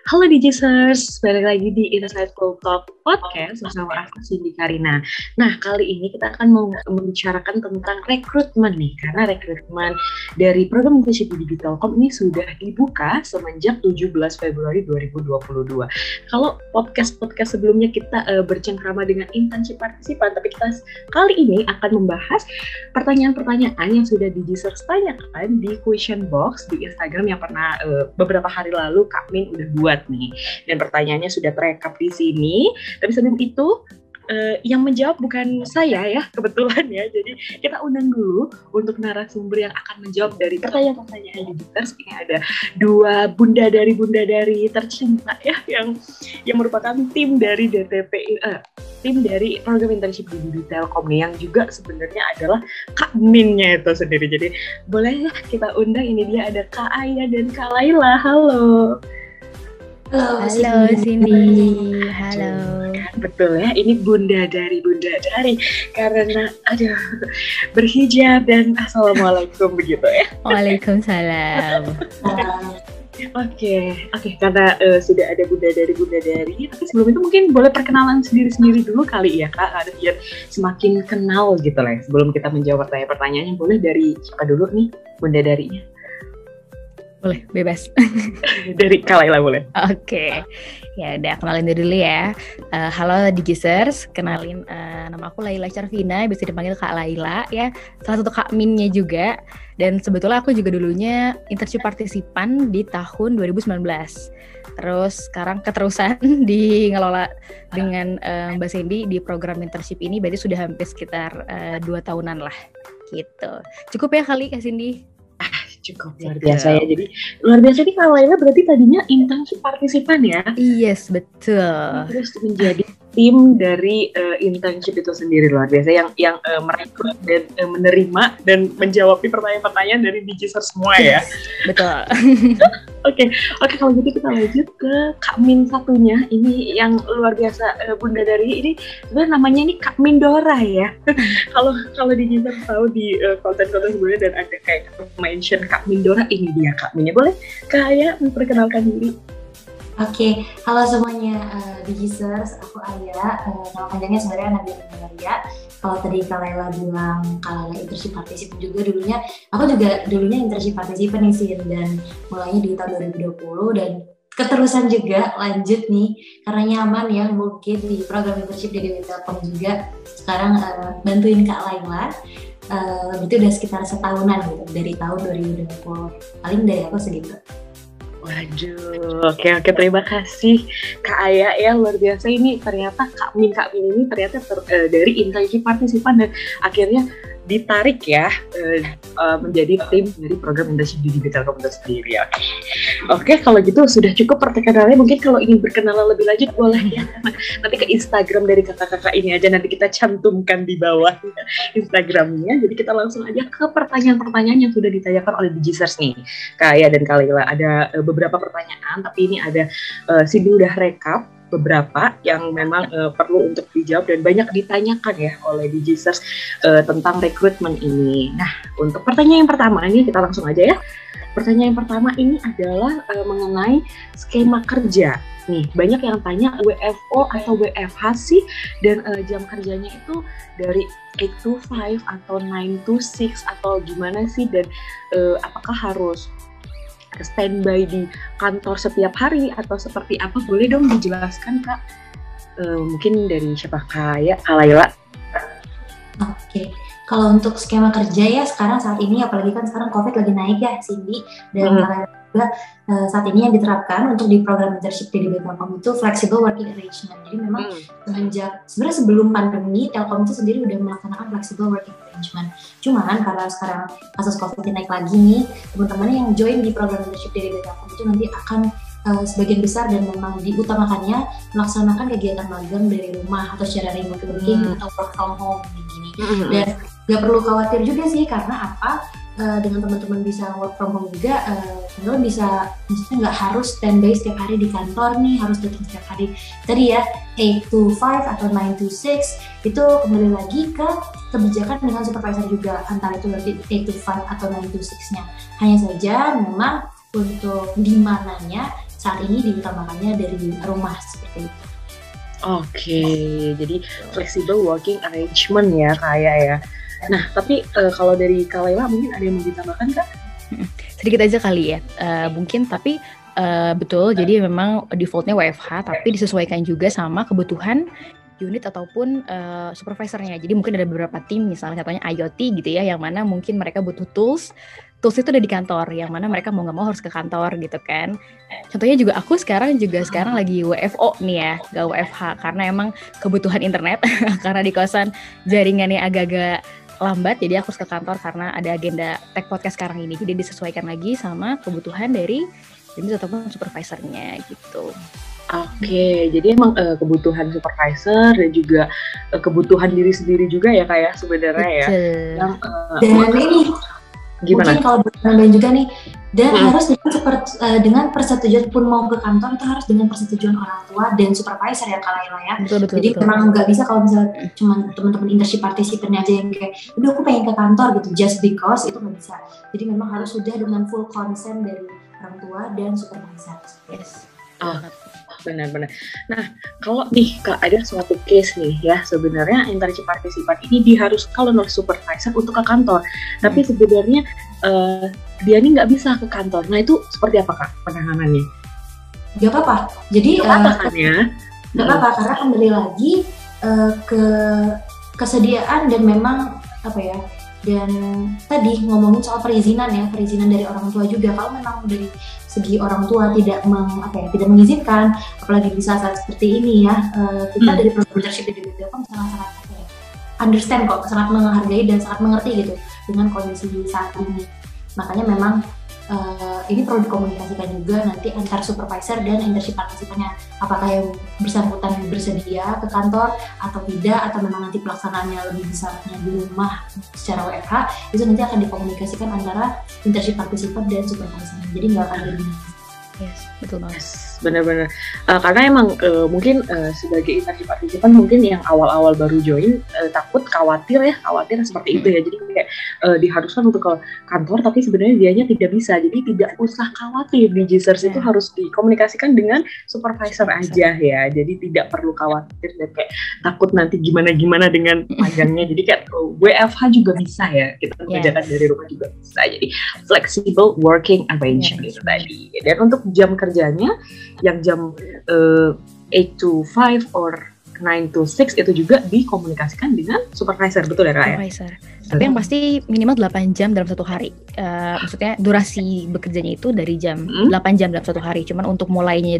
Halo Digicers, balik lagi di Insightful Talk Podcast bersama aku Cindy Karina. Nah, kali ini kita akan mau membicarakan tentang rekrutmen nih, karena rekrutmen dari program internship di Telkom ini sudah dibuka semenjak 17 Februari 2022. Kalau podcast sebelumnya kita bercengkrama dengan internship partisipan, tapi kita kali ini akan membahas pertanyaan-pertanyaan yang sudah Digicers tanyakan di question box di Instagram yang pernah beberapa hari lalu Kak Min udah buat nih, dan pertanyaannya sudah terekap di sini. Tapi sebelum itu yang menjawab bukan saya ya, kebetulan ya. Jadi kita undang dulu untuk narasumber yang akan menjawab dari pertanyaan-pertanyaan Digicers. Ini ada dua bunda dari tercinta ya, yang merupakan tim dari DTP, tim dari program internship di Telkom nih, yang juga sebenarnya adalah Kak Minnya itu sendiri. Jadi boleh ya kita undang, ini dia ada Kak Aya dan Kak Laila. Halo. Halo Cindy. Halo. Betul ya, ini bunda dari karena berhijab dan assalamualaikum begitu ya. Waalaikumsalam. Oke, karena sudah ada bunda dari, tapi sebelum itu mungkin boleh perkenalan sendiri dulu kali ya Kak, biar semakin kenal gitu lah. Sebelum kita menjawab pertanyaan-pertanyaannya, boleh dari siapa dulu nih bunda darinya? Boleh, bebas. Dari Kak Laila boleh. Oke. Ya udah, kenalin dulu ya. Halo Digicers, kenalin nama aku Laila Charvina, bisa dipanggil Kak Laila ya. Salah satu Kak Minnya juga. Dan sebetulnya aku juga dulunya internship partisipan di tahun 2019. Terus sekarang keterusan di ngelola dengan Mbak Cindy di program internship ini, berarti sudah hampir sekitar 2 tahunan lah gitu. Cukup ya kali Kak Cindy? Cukup luar biasa ya. Jadi luar biasa nih Kak Laila, berarti tadinya internship partisipan ya? Yes, betul. Terus menjadi tim dari internship itu sendiri, luar biasa, yang merekrut dan menerima dan menjawab pertanyaan-pertanyaan dari Digicers semua ya. Betul. Oke, kalau gitu kita lanjut ke Kak Min satunya. Ini yang luar biasa, bunda dari ini sebenarnya namanya ini Kak Mindora ya. Kalau Digicers tahu di konten-konten sebelumnya dan ada kayak mention Kak Mindora, ini dia Kak Minnya. Boleh Kak Aya memperkenalkan diri? Oke, halo semuanya Digicers, aku Aya, nama panjangnya sebenarnya Nadia Maria. Kalau tadi Kak Laila bilang Kak Laila internship partisipan juga dulunya, aku juga dulunya internship partisipan nih Sin, dan mulainya di tahun 2020 dan keterusan juga lanjut nih karena nyaman ya mungkin di program internship di Telkom juga. Sekarang bantuin Kak Laila, itu udah sekitar setahunan gitu, dari tahun 2020, paling dari aku segitu. Waduh, oke, terima kasih Kak Aya ya, luar biasa. Ini ternyata Kak Min ini ternyata dari internship partisipan dan akhirnya ditarik ya menjadi tim dari program internship di Telkom itu sendiri. Oke, kalau gitu sudah cukup perkenalannya. Mungkin kalau ingin berkenalan lebih lanjut boleh ya, nanti ke Instagram dari kakak-kakak ini aja, nanti kita cantumkan di bawah Instagramnya. Jadi kita langsung aja ke pertanyaan-pertanyaan yang sudah ditanyakan oleh Digicers nih Kak Aya dan Kak Laila. Ada beberapa pertanyaan, tapi ini ada Cindy udah rekap beberapa yang memang perlu untuk dijawab dan banyak ditanyakan ya oleh Digicers tentang rekrutmen ini. Nah, untuk pertanyaan yang pertama ini kita langsung aja ya. Pertanyaan yang pertama ini adalah mengenai skema kerja. Nih, banyak yang tanya WFO atau WFH sih, dan jam kerjanya itu dari 8 to 5 atau 9 to 6 atau gimana sih, dan apakah harus standby di kantor setiap hari atau seperti apa? Boleh dong dijelaskan Kak? Mungkin dari siapa, Kak Laila? Oke, kalau untuk skema kerja ya sekarang saat ini, apalagi kan sekarang COVID lagi naik ya Cindy, dan juga saat ini yang diterapkan untuk di program internship di Telkom itu flexible working arrangement. Jadi memang sebenarnya sebelum pandemi Telkom itu sendiri udah melaksanakan flexible working arrangement. Cuman karena sekarang kasus COVID naik lagi nih, teman-teman yang join di program internship di Telkom itu nanti akan sebagian besar dan memang diutamakannya melaksanakan kegiatan magang dari rumah atau secara remote working atau work from home gini. Dan gak perlu khawatir juga sih, karena apa? Dengan teman-teman bisa work from home juga, teman-teman bisa, maksudnya nggak harus standby setiap hari di kantor nih, harus datang setiap hari. Tadi ya 8 to 5 atau 9 to 6 itu kembali lagi ke kebijakan dengan supervisor juga, antara itu berarti 8 to 5 atau 9 to 6-nya. Hanya saja memang untuk di mananya saat ini diutamakannya dari rumah seperti itu. Oke, jadi flexible working arrangement ya kayak ya. Nah, tapi kalau dari Kak Laila mungkin ada yang mau ditambahkan Kak? Sedikit aja kali ya, mungkin tapi betul, jadi memang defaultnya WFH, tapi disesuaikan juga sama kebutuhan unit ataupun supervisornya. Jadi mungkin ada beberapa tim, misalnya contohnya IoT gitu ya, yang mana mungkin mereka butuh tools itu udah di kantor, yang mana mereka mau nggak mau harus ke kantor gitu kan. Contohnya juga aku sekarang lagi WFO nih ya, gak WFH, karena emang kebutuhan internet, karena di kosan jaringannya agak-agak lambat, jadi aku harus ke kantor karena ada agenda tech podcast sekarang ini. Jadi disesuaikan lagi sama kebutuhan dari unit ataupun supervisornya gitu. Oke, jadi emang kebutuhan supervisor dan juga kebutuhan diri sendiri juga ya kayak sebenarnya ya. Yang, dan ini gimana? Mungkin kalau bertambahin juga nih, dan harus dengan persetujuan pun mau ke kantor itu harus dengan persetujuan orang tua dan supervisor ya Kak Laila ya. Jadi memang nggak bisa kalau misalnya cuma teman-teman internship partisipannya aja yang kayak, udah aku pengen ke kantor gitu, just because, itu nggak bisa. Jadi memang harus sudah dengan full consent dari orang tua dan supervisor. Yes. Benar-benar. Nah, kalau nih Kak ada suatu case nih ya, sebenarnya internship partisipan ini diharuskan oleh supervisor untuk ke kantor, tapi sebenarnya dia ini nggak bisa ke kantor. Nah itu seperti apa Kak penanganannya? Gak apa-apa. Jadi nggak apa-apa karena kembali lagi ke kesediaan dan memang apa ya. Dan tadi ngomongin soal perizinan dari orang tua juga. Kalau memang dari segi orang tua tidak mengizinkan, apalagi di saat seperti ini ya, kita dari program internship di Telkom sangat understand kok, sangat menghargai dan sangat mengerti gitu dengan kondisi saat ini. Makanya memang ini perlu dikomunikasikan juga nanti antar supervisor dan internship partisipannya, apakah yang bersangkutan bersedia ke kantor atau tidak, atau memang nanti pelaksanaannya lebih besarnya di rumah secara WFH, itu nanti akan dikomunikasikan antara internship partisipan dan supervisor, jadi nggak akan ada. Yes, betul banget. Yes, benar-benar. Karena emang mungkin sebagai internship partisipan mungkin yang awal-awal baru join khawatir seperti itu ya. Jadi kayak diharuskan untuk ke kantor, tapi sebenarnya dianya tidak bisa. Jadi tidak usah khawatir, di Gisers itu harus dikomunikasikan dengan supervisor aja ya. Jadi tidak perlu khawatir dan kayak takut nanti gimana-gimana dengan panjangnya. Jadi kayak WFH juga bisa ya, kita kerjakan dari rumah juga bisa. Jadi flexible working arrangement itu tadi. Dan untuk jam kerjanya yang jam 8 to 5 or 9 to 6 itu juga dikomunikasikan dengan supervisor, betul ya Kak? Supervisor. Tapi yang pasti minimal 8 jam dalam satu hari. Maksudnya durasi bekerjanya itu dari jam 8 jam dalam satu hari. Cuman untuk mulainya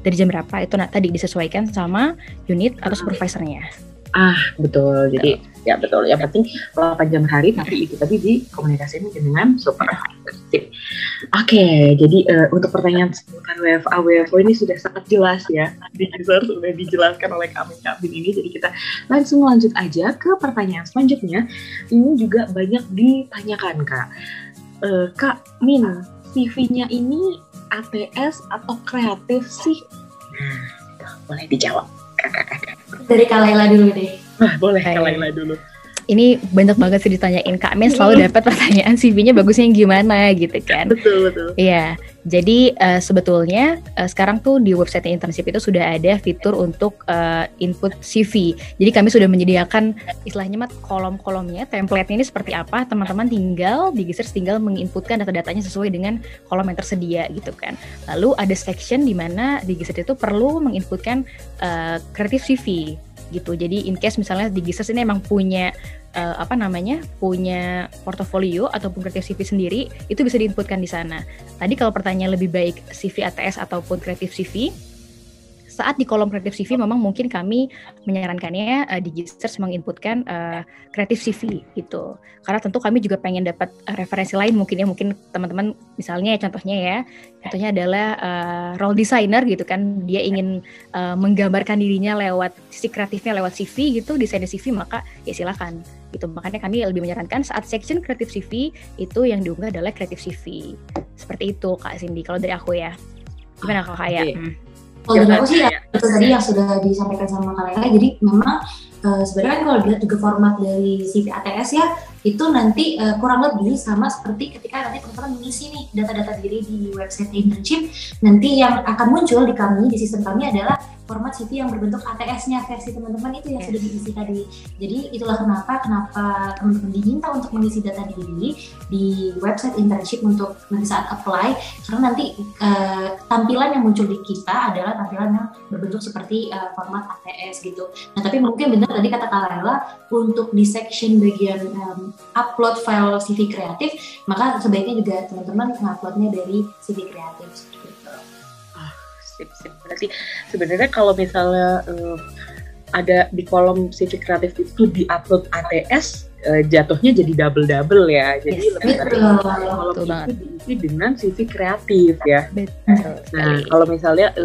dari jam berapa itu tadi disesuaikan sama unit atau supervisornya. Betul. Jadi ya betul. Yang penting 8 jam hari, tapi itu tadi dikomunikasikan dengan supervisor. Oke, jadi untuk pertanyaan seputar WFO ini sudah sangat jelas ya. Sudah dijelaskan oleh kami ini. Jadi kita langsung lanjut aja ke pertanyaan selanjutnya. Ini juga banyak ditanyakan Kak. Kak Min, CV-nya ini ATS atau kreatif sih? Boleh dijawab. Dari Kak Laila dulu deh. Boleh Kak Laila dulu. Ini banyak banget sih ditanyain, Kak Min selalu dapat pertanyaan CV-nya bagusnya yang gimana gitu kan. Betul. Iya, jadi sebetulnya sekarang tuh di website internship itu sudah ada fitur untuk input CV. Jadi kami sudah menyediakan istilahnya kolom-kolomnya, template-nya ini seperti apa, teman-teman tinggal di Gisers tinggal menginputkan data-datanya sesuai dengan kolom yang tersedia gitu kan. Lalu ada section di mana di Gisers itu perlu menginputkan creative CV gitu. Jadi in case misalnya di Gisers ini emang punya punya portofolio ataupun kreatif CV sendiri, itu bisa diinputkan di sana. Tadi kalau pertanyaan lebih baik CV ATS ataupun kreatif CV, saat di kolom kreatif CV memang mungkin kami menyarankannya di Gisers menginputkan kreatif CV gitu. Karena tentu kami juga pengen dapat referensi lain mungkin teman-teman misalnya contohnya adalah role designer gitu kan, dia ingin menggambarkan dirinya lewat sisi kreatifnya lewat CV gitu, desain CV, maka ya silakan gitu. Makanya kami lebih menyarankan saat section kreatif CV itu yang diunggah adalah kreatif CV. Seperti itu Kak Cindy kalau dari aku ya. Gimana Kak Kaya? Kalau dari aku sih itu tadi yang sudah disampaikan sama Kak Laila. Jadi memang sebenarnya kan kalau dilihat juga format dari CV ATS ya, itu nanti kurang lebih sama seperti ketika nanti teman-teman mengisi nih data-data diri di website internship. Nanti yang akan muncul di kami, di sistem kami adalah format CV yang berbentuk ATS-nya versi teman-teman itu yang sudah diisi tadi. Jadi itulah kenapa teman-teman diminta untuk mengisi data diri di website internship untuk nanti saat apply, karena nanti tampilan yang muncul di kita adalah tampilan yang berbentuk seperti format ATS gitu. Nah tapi mungkin benar tadi kata Kak Laila, untuk di section bagian upload file CV kreatif, maka sebaiknya juga teman-teman menguploadnya dari CV kreatif seperti itu. Sip. Berarti sebenarnya kalau misalnya ada di kolom CV kreatif itu di-upload ATS, jatuhnya jadi double ya. Jadi lebih baik kalau itu diisi dengan CV kreatif ya. Nah, kalau misalnya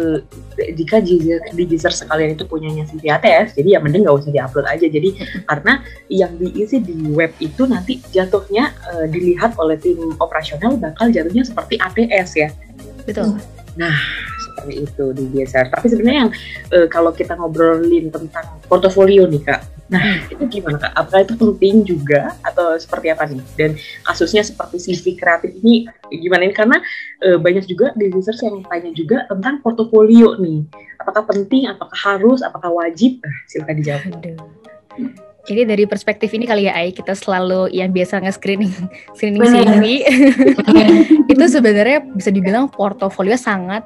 jika di Gizer sekalian itu punyanya CV ATS, jadi ya mending nggak usah di-upload aja. Jadi karena yang diisi di web itu nanti jatuhnya dilihat oleh tim operasional bakal jatuhnya seperti ATS ya. Betul. Nah, seperti itu di Gizer. Tapi sebenarnya yang kalau kita ngobrolin tentang portofolio nih Kak, nah itu gimana Kak? Apakah itu penting juga atau seperti apa nih? Dan kasusnya seperti CV kreatif ini gimana nih? Karena banyak juga di Gizer yang tanya juga tentang portofolio nih. Apakah penting? Apakah harus? Apakah wajib? Silakan dijawab. Jadi dari perspektif ini kali ya Ai, kita selalu yang biasa nge-screening CV itu sebenarnya bisa dibilang portofolio sangat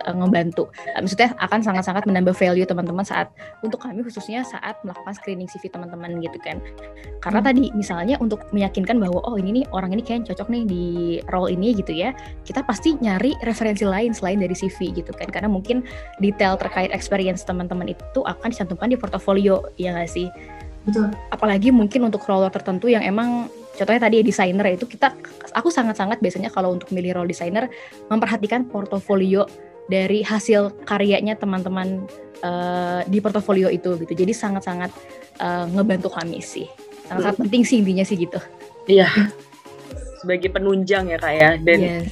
ngebantu. Maksudnya akan sangat menambah value teman-teman saat untuk kami khususnya saat melakukan screening CV teman-teman gitu kan. Karena tadi misalnya untuk meyakinkan bahwa oh ini nih orang ini kayaknya cocok nih di role ini gitu ya, kita pasti nyari referensi lain selain dari CV gitu kan. Karena mungkin detail terkait experience teman-teman itu akan dicantumkan di portofolio, ya nggak sih? Betul. Apalagi mungkin untuk role tertentu yang emang contohnya tadi desainer itu aku sangat biasanya kalau untuk milih role desainer memperhatikan portofolio dari hasil karyanya teman-teman di portofolio itu gitu. Jadi sangat ngebantu kami sih. Sangat penting sih intinya sih gitu. Iya. Sebagai penunjang ya Kak ya, dan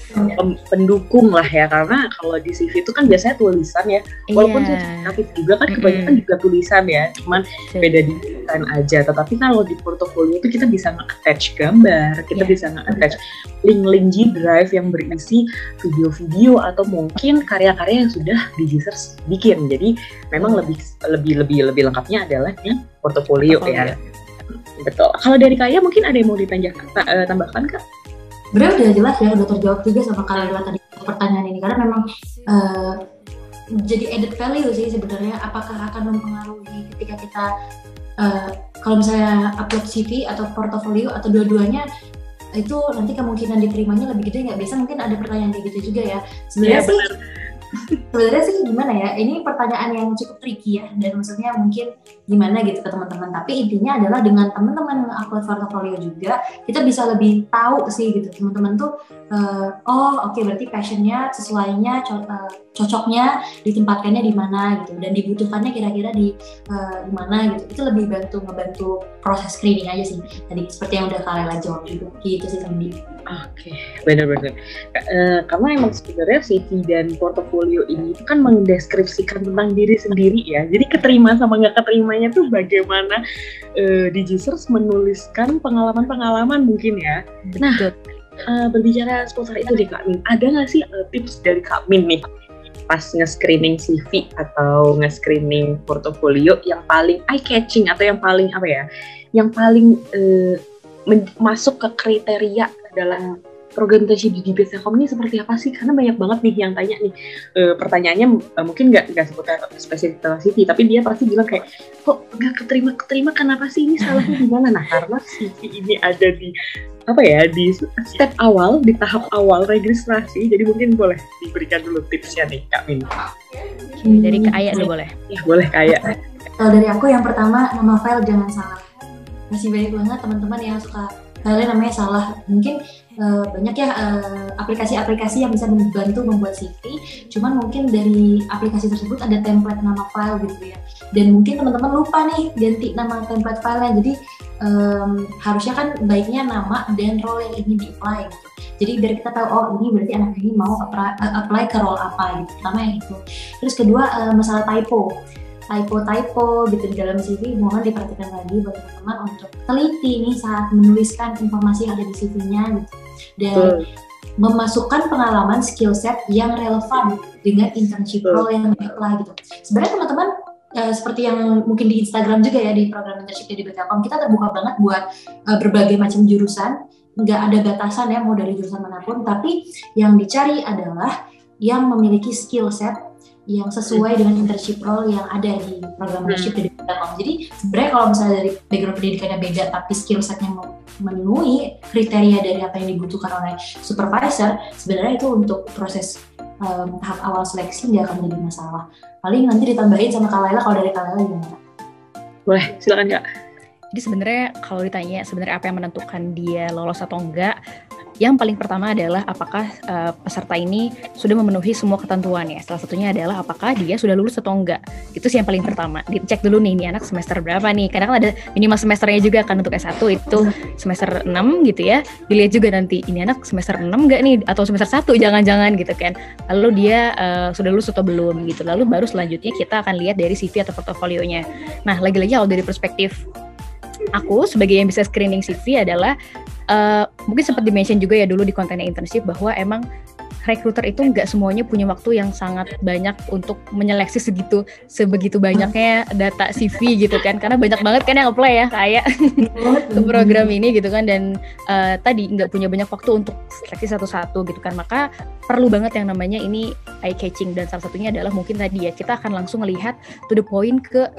pendukung lah ya, karena kalau di CV itu kan biasanya tulisan ya, walaupun kreatif juga kan kebanyakan juga tulisan ya, cuman beda di desain aja. Tetapi kalau di portofolio itu kita bisa nge-attach gambar, kita bisa nge-attach link G Drive yang berisi video-video atau mungkin karya-karya yang sudah di Gizer bikin. Jadi memang lebih lengkapnya adalah di portofolio ya. Betul. Kalau dari Kaya mungkin ada yang mau tambahkan Kak? Sebenarnya udah jelas ya, udah terjawab juga sama Kak Laila tadi pertanyaan ini, karena memang jadi added value sih sebenarnya. Apakah akan mempengaruhi ketika kita kalau misalnya upload CV atau portofolio atau dua-duanya, itu nanti kemungkinan diterimanya lebih gede nggak? Biasa mungkin ada pertanyaan kayak gitu juga ya. Sebenarnya sih gimana ya, ini pertanyaan yang cukup tricky ya, dan maksudnya mungkin gimana gitu ke teman-teman, tapi intinya adalah dengan teman-teman nge-upload portfolio juga, kita bisa lebih tahu sih gitu, teman-teman tuh berarti passionnya, sesuainya, cocoknya ditempatkannya di mana gitu, dan dibutuhkannya kira-kira di mana gitu. Itu lebih ngebantu proses screening aja sih, tadi seperti yang udah Kak Laila jawab juga gitu sih Sandy. Oke, benar-benar. Karena emang sebenarnya CV dan portofolio ini itu kan mendeskripsikan tentang diri sendiri ya. Jadi keterima sama nggak keterimanya tuh bagaimana di Gizers menuliskan pengalaman-pengalaman mungkin ya. Nah, berbicara seputar itu deh Kak Min, ada nggak sih tips dari Kak Min nih pas nge-screening CV atau nge-screening portofolio yang paling eye-catching atau yang paling yang paling masuk ke kriteria dalam program internship di Bpstelkom ini seperti apa sih? Karena banyak banget nih yang tanya nih, pertanyaannya mungkin nggak seputar spesifik CV, tapi dia pasti bilang kayak, kok nggak keterima kenapa sih, ini salahnya di mana? Nah, karena CV ini ada di di step awal, di tahap awal registrasi, jadi mungkin boleh diberikan dulu tipsnya nih Kak Min. Dari Kak Aya dulu boleh? Ya, boleh Kak Aya. Kalau dari aku yang pertama, nama file jangan salah. Masih banyak banget teman-teman yang suka kalian namanya salah. Mungkin banyak ya aplikasi-aplikasi yang bisa membantu membuat CV, cuman mungkin dari aplikasi tersebut ada template nama file gitu ya, dan mungkin teman-teman lupa nih ganti nama template filenya. Jadi harusnya kan baiknya nama dan role yang ingin di-apply gitu. Jadi biar kita tahu, oh ini berarti anak ini mau apply ke role apa gitu. Pertama yang itu. Terus kedua, masalah typo. typo gitu di dalam CV, mohon diperhatikan lagi buat teman-teman untuk teliti nih saat menuliskan informasi yang ada di CV-nya gitu. Dan memasukkan pengalaman skill set yang relevan dengan internship role yang di-apply gitu. Sebenarnya teman-teman seperti yang mungkin di Instagram juga ya, di program internship di Telkom, kita terbuka banget buat berbagai macam jurusan, nggak ada batasan ya mau dari jurusan manapun, tapi yang dicari adalah yang memiliki skill set yang sesuai dengan internship role yang ada di program internship di Telkom. Jadi sebenarnya kalau misalnya dari background pendidikannya beda tapi skill setnya memenuhi kriteria dari apa yang dibutuhkan oleh supervisor, sebenarnya itu untuk proses tahap awal seleksi nggak akan menjadi masalah. Paling nanti ditambahin sama Kak Laila, kalau dari Kak Laila gimana? Boleh, silakan Kak. Jadi sebenarnya kalau ditanya sebenarnya apa yang menentukan dia lolos atau enggak, yang paling pertama adalah apakah peserta ini sudah memenuhi semua ketentuannya. Salah satunya adalah apakah dia sudah lulus atau enggak. Itu sih yang paling pertama. Dicek dulu nih, ini anak semester berapa nih. Kadang kan ada minimal semesternya juga kan untuk S1 itu semester 6 gitu ya. Dilihat juga nanti ini anak semester 6 enggak nih atau semester 1 jangan-jangan gitu kan. Lalu dia sudah lulus atau belum gitu. Lalu baru selanjutnya kita akan lihat dari CV atau portofolionya. Nah, lagi-lagi kalau dari perspektif aku sebagai yang bisa screening CV adalah mungkin sempat di-mention juga ya dulu di kontennya internship bahwa emang recruiter itu nggak semuanya punya waktu yang sangat banyak untuk menyeleksi sebegitu banyaknya data CV gitu kan, karena banyak banget kan yang apply ya kayak ke program ini gitu kan, dan tadi nggak punya banyak waktu untuk seleksi satu-satu gitu kan, maka perlu banget yang namanya ini eye catching, dan salah satunya adalah mungkin tadi ya kita akan langsung melihat to the point ke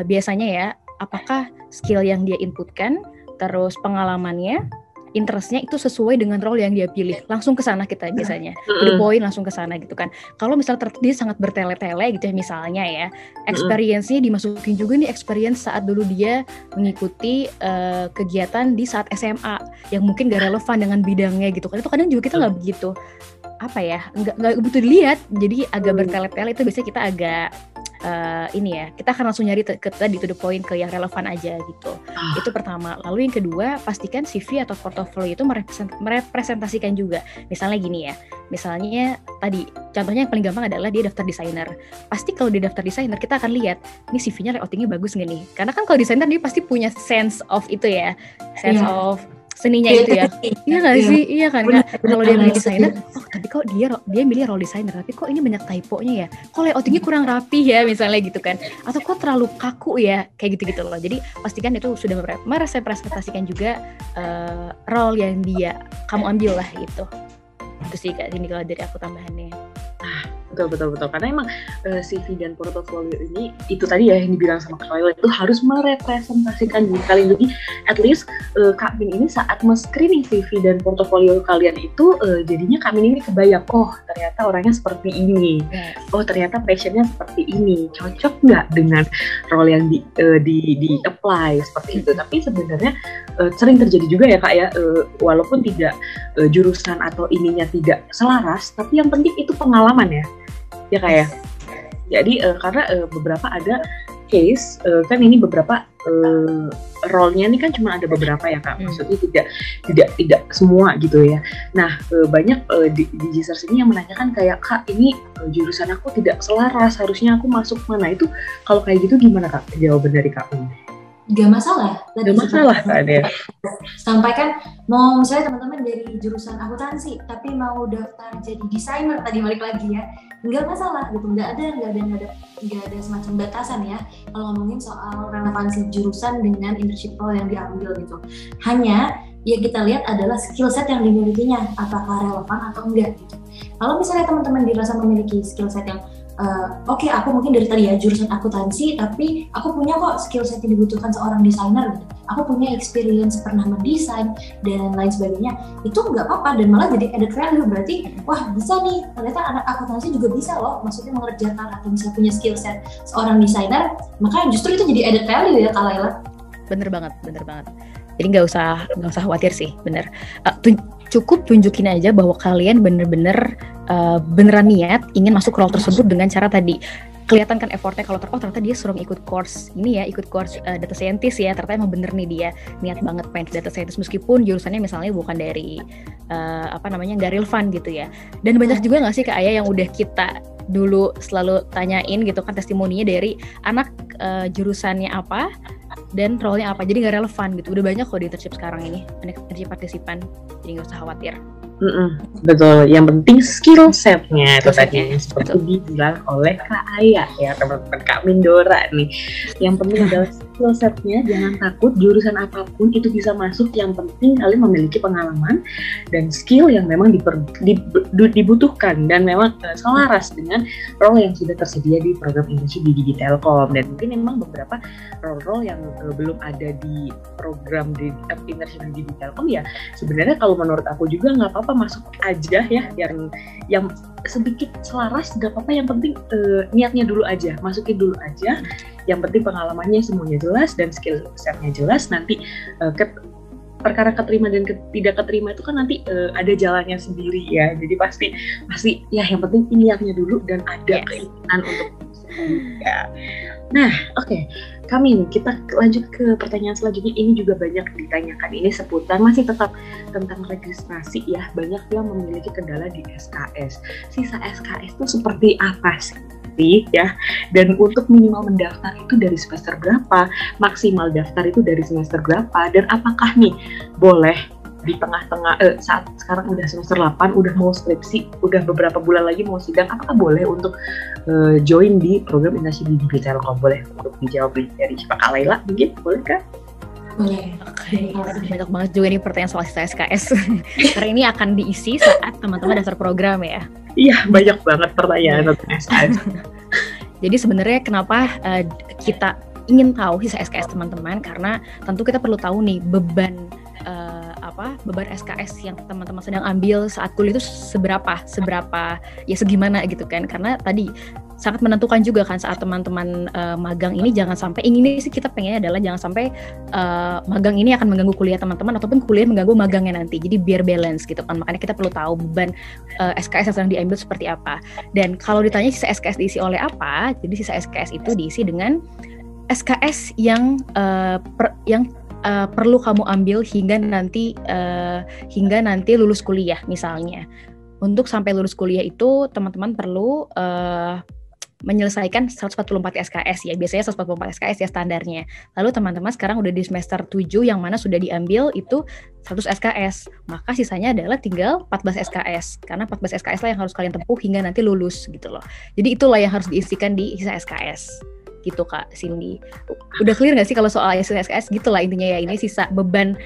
biasanya ya apakah skill yang dia inputkan terus pengalamannya, interestnya itu sesuai dengan role yang dia pilih. Langsung ke sana kita biasanya. To the point langsung ke sana gitu kan. Kalau misalnya dia sangat bertele-tele gitu ya misalnya ya, experience-nya dimasukin juga nih experience saat dulu dia mengikuti kegiatan di saat SMA yang mungkin gak relevan dengan bidangnya gitu kan. Itu kadang juga kita nggak begitu apa ya, nggak begitu dilihat. Jadi agak bertele-tele itu biasanya kita agak ini ya, kita akan langsung nyari tadi to the point ke yang relevan aja gitu. Itu pertama. Lalu yang kedua, pastikan CV atau portofolio itu merepresentasikan juga. Misalnya gini ya, misalnya tadi contohnya yang paling gampang adalah dia daftar desainer. Pasti kalau dia daftar desainer kita akan lihat ini CV-nya layoutingnya bagus nggak nih? Karena kan kalau desainer dia pasti punya sense of itu ya, sense of seninya itu ya. Iya nggak sih? Iya kan Kak? Kalau dia milih desainer, tapi kok dia milih role designer, tapi kok ini banyak typo-nya ya? Kok layoutingnya kurang rapi ya misalnya gitu kan? Atau kok terlalu kaku ya? Kayak gitu-gitu loh. Jadi pastikan itu sudah merepresentasikan juga role yang kamu ambil lah gitu. Itu sih Kak, ini kalau dari aku tambahannya. Betul. Karena emang CV dan portofolio ini itu tadi ya yang dibilang sama Kak Laila itu harus merepresentasikan diri kalian. Jadi at least Kak Min ini saat men-screening CV dan portofolio kalian itu jadinya Kak Min ini kebayang, oh ternyata orangnya seperti ini, oh ternyata passionnya seperti ini, cocok nggak dengan role yang di apply seperti itu. Tapi sebenarnya sering terjadi juga ya Kak ya, walaupun tidak jurusan atau ininya tidak selaras, tapi yang penting itu pengalaman ya Kak ya. Jadi karena beberapa ada case kan ini beberapa role-nya ini kan cuma ada beberapa ya Kak, maksudnya tidak semua gitu ya. Nah banyak di Gisers ini yang menanyakan kayak Kak ini jurusan aku tidak selaras, harusnya aku masuk mana, itu kalau kayak gitu gimana Kak jawaban dari Kak? Gak masalah. Gak masalah Kak ya. Sampai kan mau misalnya teman-teman dari jurusan akuntansi tapi mau daftar jadi desainer, tadi balik lagi ya, nggak masalah gitu, nggak ada semacam batasan ya kalau ngomongin soal relevansi jurusan dengan internship role yang diambil gitu. Hanya yang kita lihat adalah skill set yang dimilikinya apakah relevan atau enggak gitu. Kalau misalnya teman-teman dirasa memiliki skill set yang oke, aku mungkin dari tadi ya jurusan akuntansi, tapi aku punya kok skill set yang dibutuhkan seorang desainer gitu. Aku punya experience pernah mendesain dan lain sebagainya. Itu nggak apa-apa dan malah jadi added value. Berarti wah bisa nih, ternyata anak akuntansi juga bisa loh, maksudnya mengerjakan atau bisa punya skill set seorang desainer. Maka justru itu jadi added value ya Kak Laila. Bener banget. Jadi nggak usah khawatir sih, bener. Cukup tunjukin aja bahwa kalian beneran niat ingin masuk role tersebut dengan cara tadi kelihatan kan effortnya kalau ternyata dia suruh ikut course ini ya, ikut course data scientist ya, ternyata emang bener nih dia niat banget pengen data scientist meskipun jurusannya misalnya bukan dari nggak relevan gitu ya. Dan banyak juga nggak sih Kak Aya yang udah kita dulu selalu tanyain gitu kan testimoninya dari anak jurusannya apa dan role-nya apa, jadi nggak relevan gitu. Udah banyak kok di internship sekarang ini, internship partisipan, jadi nggak usah khawatir. Betul, yang penting skill set-nya itu tadi seperti dibilang oleh Kak Aya ya, teman-teman Kak Mindora nih. Yang penting adalah skill set-nya, jangan takut jurusan apapun itu bisa masuk, yang penting kalian memiliki pengalaman dan skill yang memang dibutuhkan dan memang selaras dengan role yang sudah tersedia di program internship di Digi Telkom. Dan mungkin memang beberapa role-role yang belum ada di program di internship di Digi Telkom ya, sebenarnya kalau menurut aku juga nggak apa-apa masuk aja ya, yang sedikit selaras nggak apa-apa, yang penting niatnya dulu aja, masukin dulu aja, yang penting pengalamannya semuanya jelas dan skill setnya jelas. Nanti perkara keterima dan tidak keterima itu kan nanti ada jalannya sendiri ya, jadi pasti ya yang penting niatnya dulu dan ada keinginan untuk ya. Nah, oke. Kami nih, kita lanjut ke pertanyaan selanjutnya. Ini juga banyak ditanyakan. Ini seputar masih tetap tentang registrasi ya. Banyak yang memiliki kendala di SKS. Sisa SKS itu seperti apa sih ya? Dan untuk minimal mendaftar itu dari semester berapa? Maksimal daftar itu dari semester berapa? Dan apakah nih boleh di tengah-tengah saat sekarang udah semester 8, udah mau skripsi, udah beberapa bulan lagi mau sidang, apakah boleh untuk join di program internship di Digi Telkom? Boleh untuk dijawab dari Kak Laila mungkin, boleh Kak? Boleh. Oke. Banyak banget juga nih pertanyaan soal sisa SKS. Karena ini akan diisi saat teman-teman daftar program ya. Iya, banyak banget pertanyaan tentang SKS. Jadi sebenarnya kenapa kita ingin tahu sisa SKS teman-teman, karena tentu kita perlu tahu nih beban SKS yang teman-teman sedang ambil saat kuliah itu seberapa ya, segimana gitu kan. Karena tadi sangat menentukan juga kan saat teman-teman magang ini, jangan sampai ini sih kita pengennya adalah jangan sampai magang ini akan mengganggu kuliah teman-teman ataupun kuliah mengganggu magangnya nanti. Jadi biar balance gitu kan. Makanya kita perlu tahu beban SKS yang sedang diambil seperti apa. Dan kalau ditanya sisa SKS diisi oleh apa, jadi sisa SKS itu diisi dengan SKS yang perlu kamu ambil hingga nanti lulus kuliah misalnya. Untuk sampai lulus kuliah itu teman-teman perlu menyelesaikan 144 SKS ya. Biasanya 144 SKS ya standarnya. Lalu teman-teman sekarang udah di semester 7 yang mana sudah diambil itu 100 SKS. Maka sisanya adalah tinggal 14 SKS. Karena 14 SKS lah yang harus kalian tempuh hingga nanti lulus gitu loh. Jadi itulah yang harus diisikan di sisa SKS. Gitu Kak Cindy. Udah clear nggak sih kalau soal SKS? Gitulah intinya ya, ini sisa beban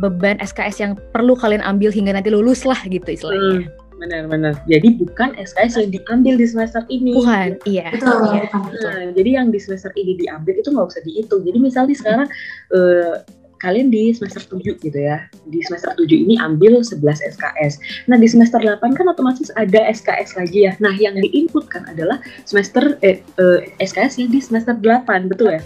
beban SKS yang perlu kalian ambil hingga nanti lulus lah gitu istilahnya. Benar. Jadi bukan SKS yang diambil di semester ini. Bukan, iya. Betul. Nah, jadi yang di semester ini diambil itu nggak usah dihitung. Jadi misalnya sekarang kalian di semester 7 gitu ya. Di semester 7 ini ambil 11 SKS. Nah, di semester 8 kan otomatis ada SKS lagi ya. Nah, yang diinputkan adalah semester SKS yang di semester 8, betul ya?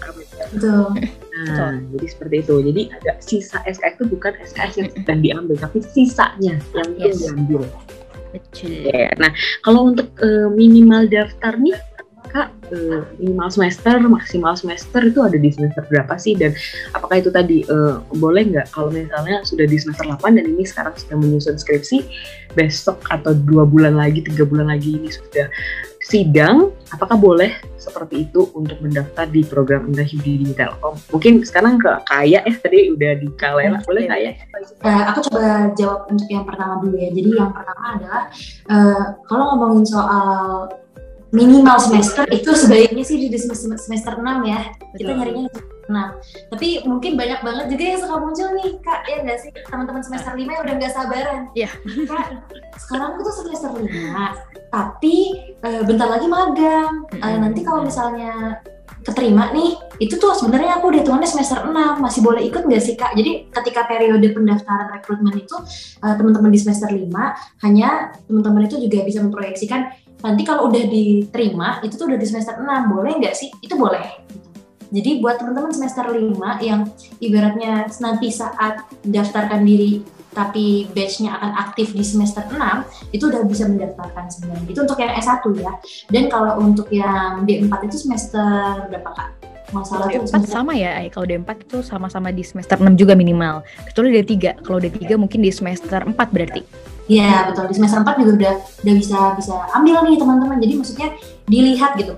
Betul. Nah, jadi seperti itu. Jadi ada sisa SKS itu bukan SKS yang sedang diambil, tapi sisanya yang diambil. Betul. Ya, nah, kalau untuk minimal daftar nih, Kak, minimal semester, maksimal semester itu ada di semester berapa sih? Dan apakah itu tadi boleh nggak kalau misalnya sudah di semester 8 dan ini sekarang sedang menyusun skripsi, besok atau 2 bulan lagi, 3 bulan lagi ini sudah sidang, apakah boleh seperti itu untuk mendaftar di program internship di Digi Telkom? Mungkin sekarang ke Kaya tadi udah di Kalela, boleh Kaya? Aku coba jawab untuk yang pertama dulu ya. Jadi yang pertama adalah kalau ngomongin soal minimal semester itu sebaiknya sih di semester 6 ya. Kita nyarinya di semester 6. Tapi mungkin banyak banget juga yang suka muncul nih Kak, ya nggak sih? Teman-teman semester 5 yang udah nggak sabaran. Iya. Kak, sekarang aku tuh semester 5, tapi bentar lagi magang. Nanti kalau misalnya keterima nih, itu tuh sebenarnya aku hitungannya semester 6, masih boleh ikut nggak sih Kak? Jadi ketika periode pendaftaran rekrutmen itu teman-teman di semester 5, hanya teman-teman itu juga bisa memproyeksikan nanti kalau udah diterima, itu tuh udah di semester 6, boleh nggak sih? Itu boleh. Jadi buat teman-teman semester 5 yang ibaratnya nanti saat mendaftarkan diri tapi batch-nya akan aktif di semester 6, itu udah bisa mendaftarkan sebenarnya. Itu untuk yang S1 ya. Dan kalau untuk yang D4 itu semester berapa Kak? Masalah D4 sama ya, kalau D4 itu sama-sama di semester 6 juga minimal. Kecuali D3. Kalau D3 mungkin di semester 4 berarti. Iya betul, di semester 4 juga udah bisa ambil nih teman-teman. Jadi maksudnya dilihat gitu,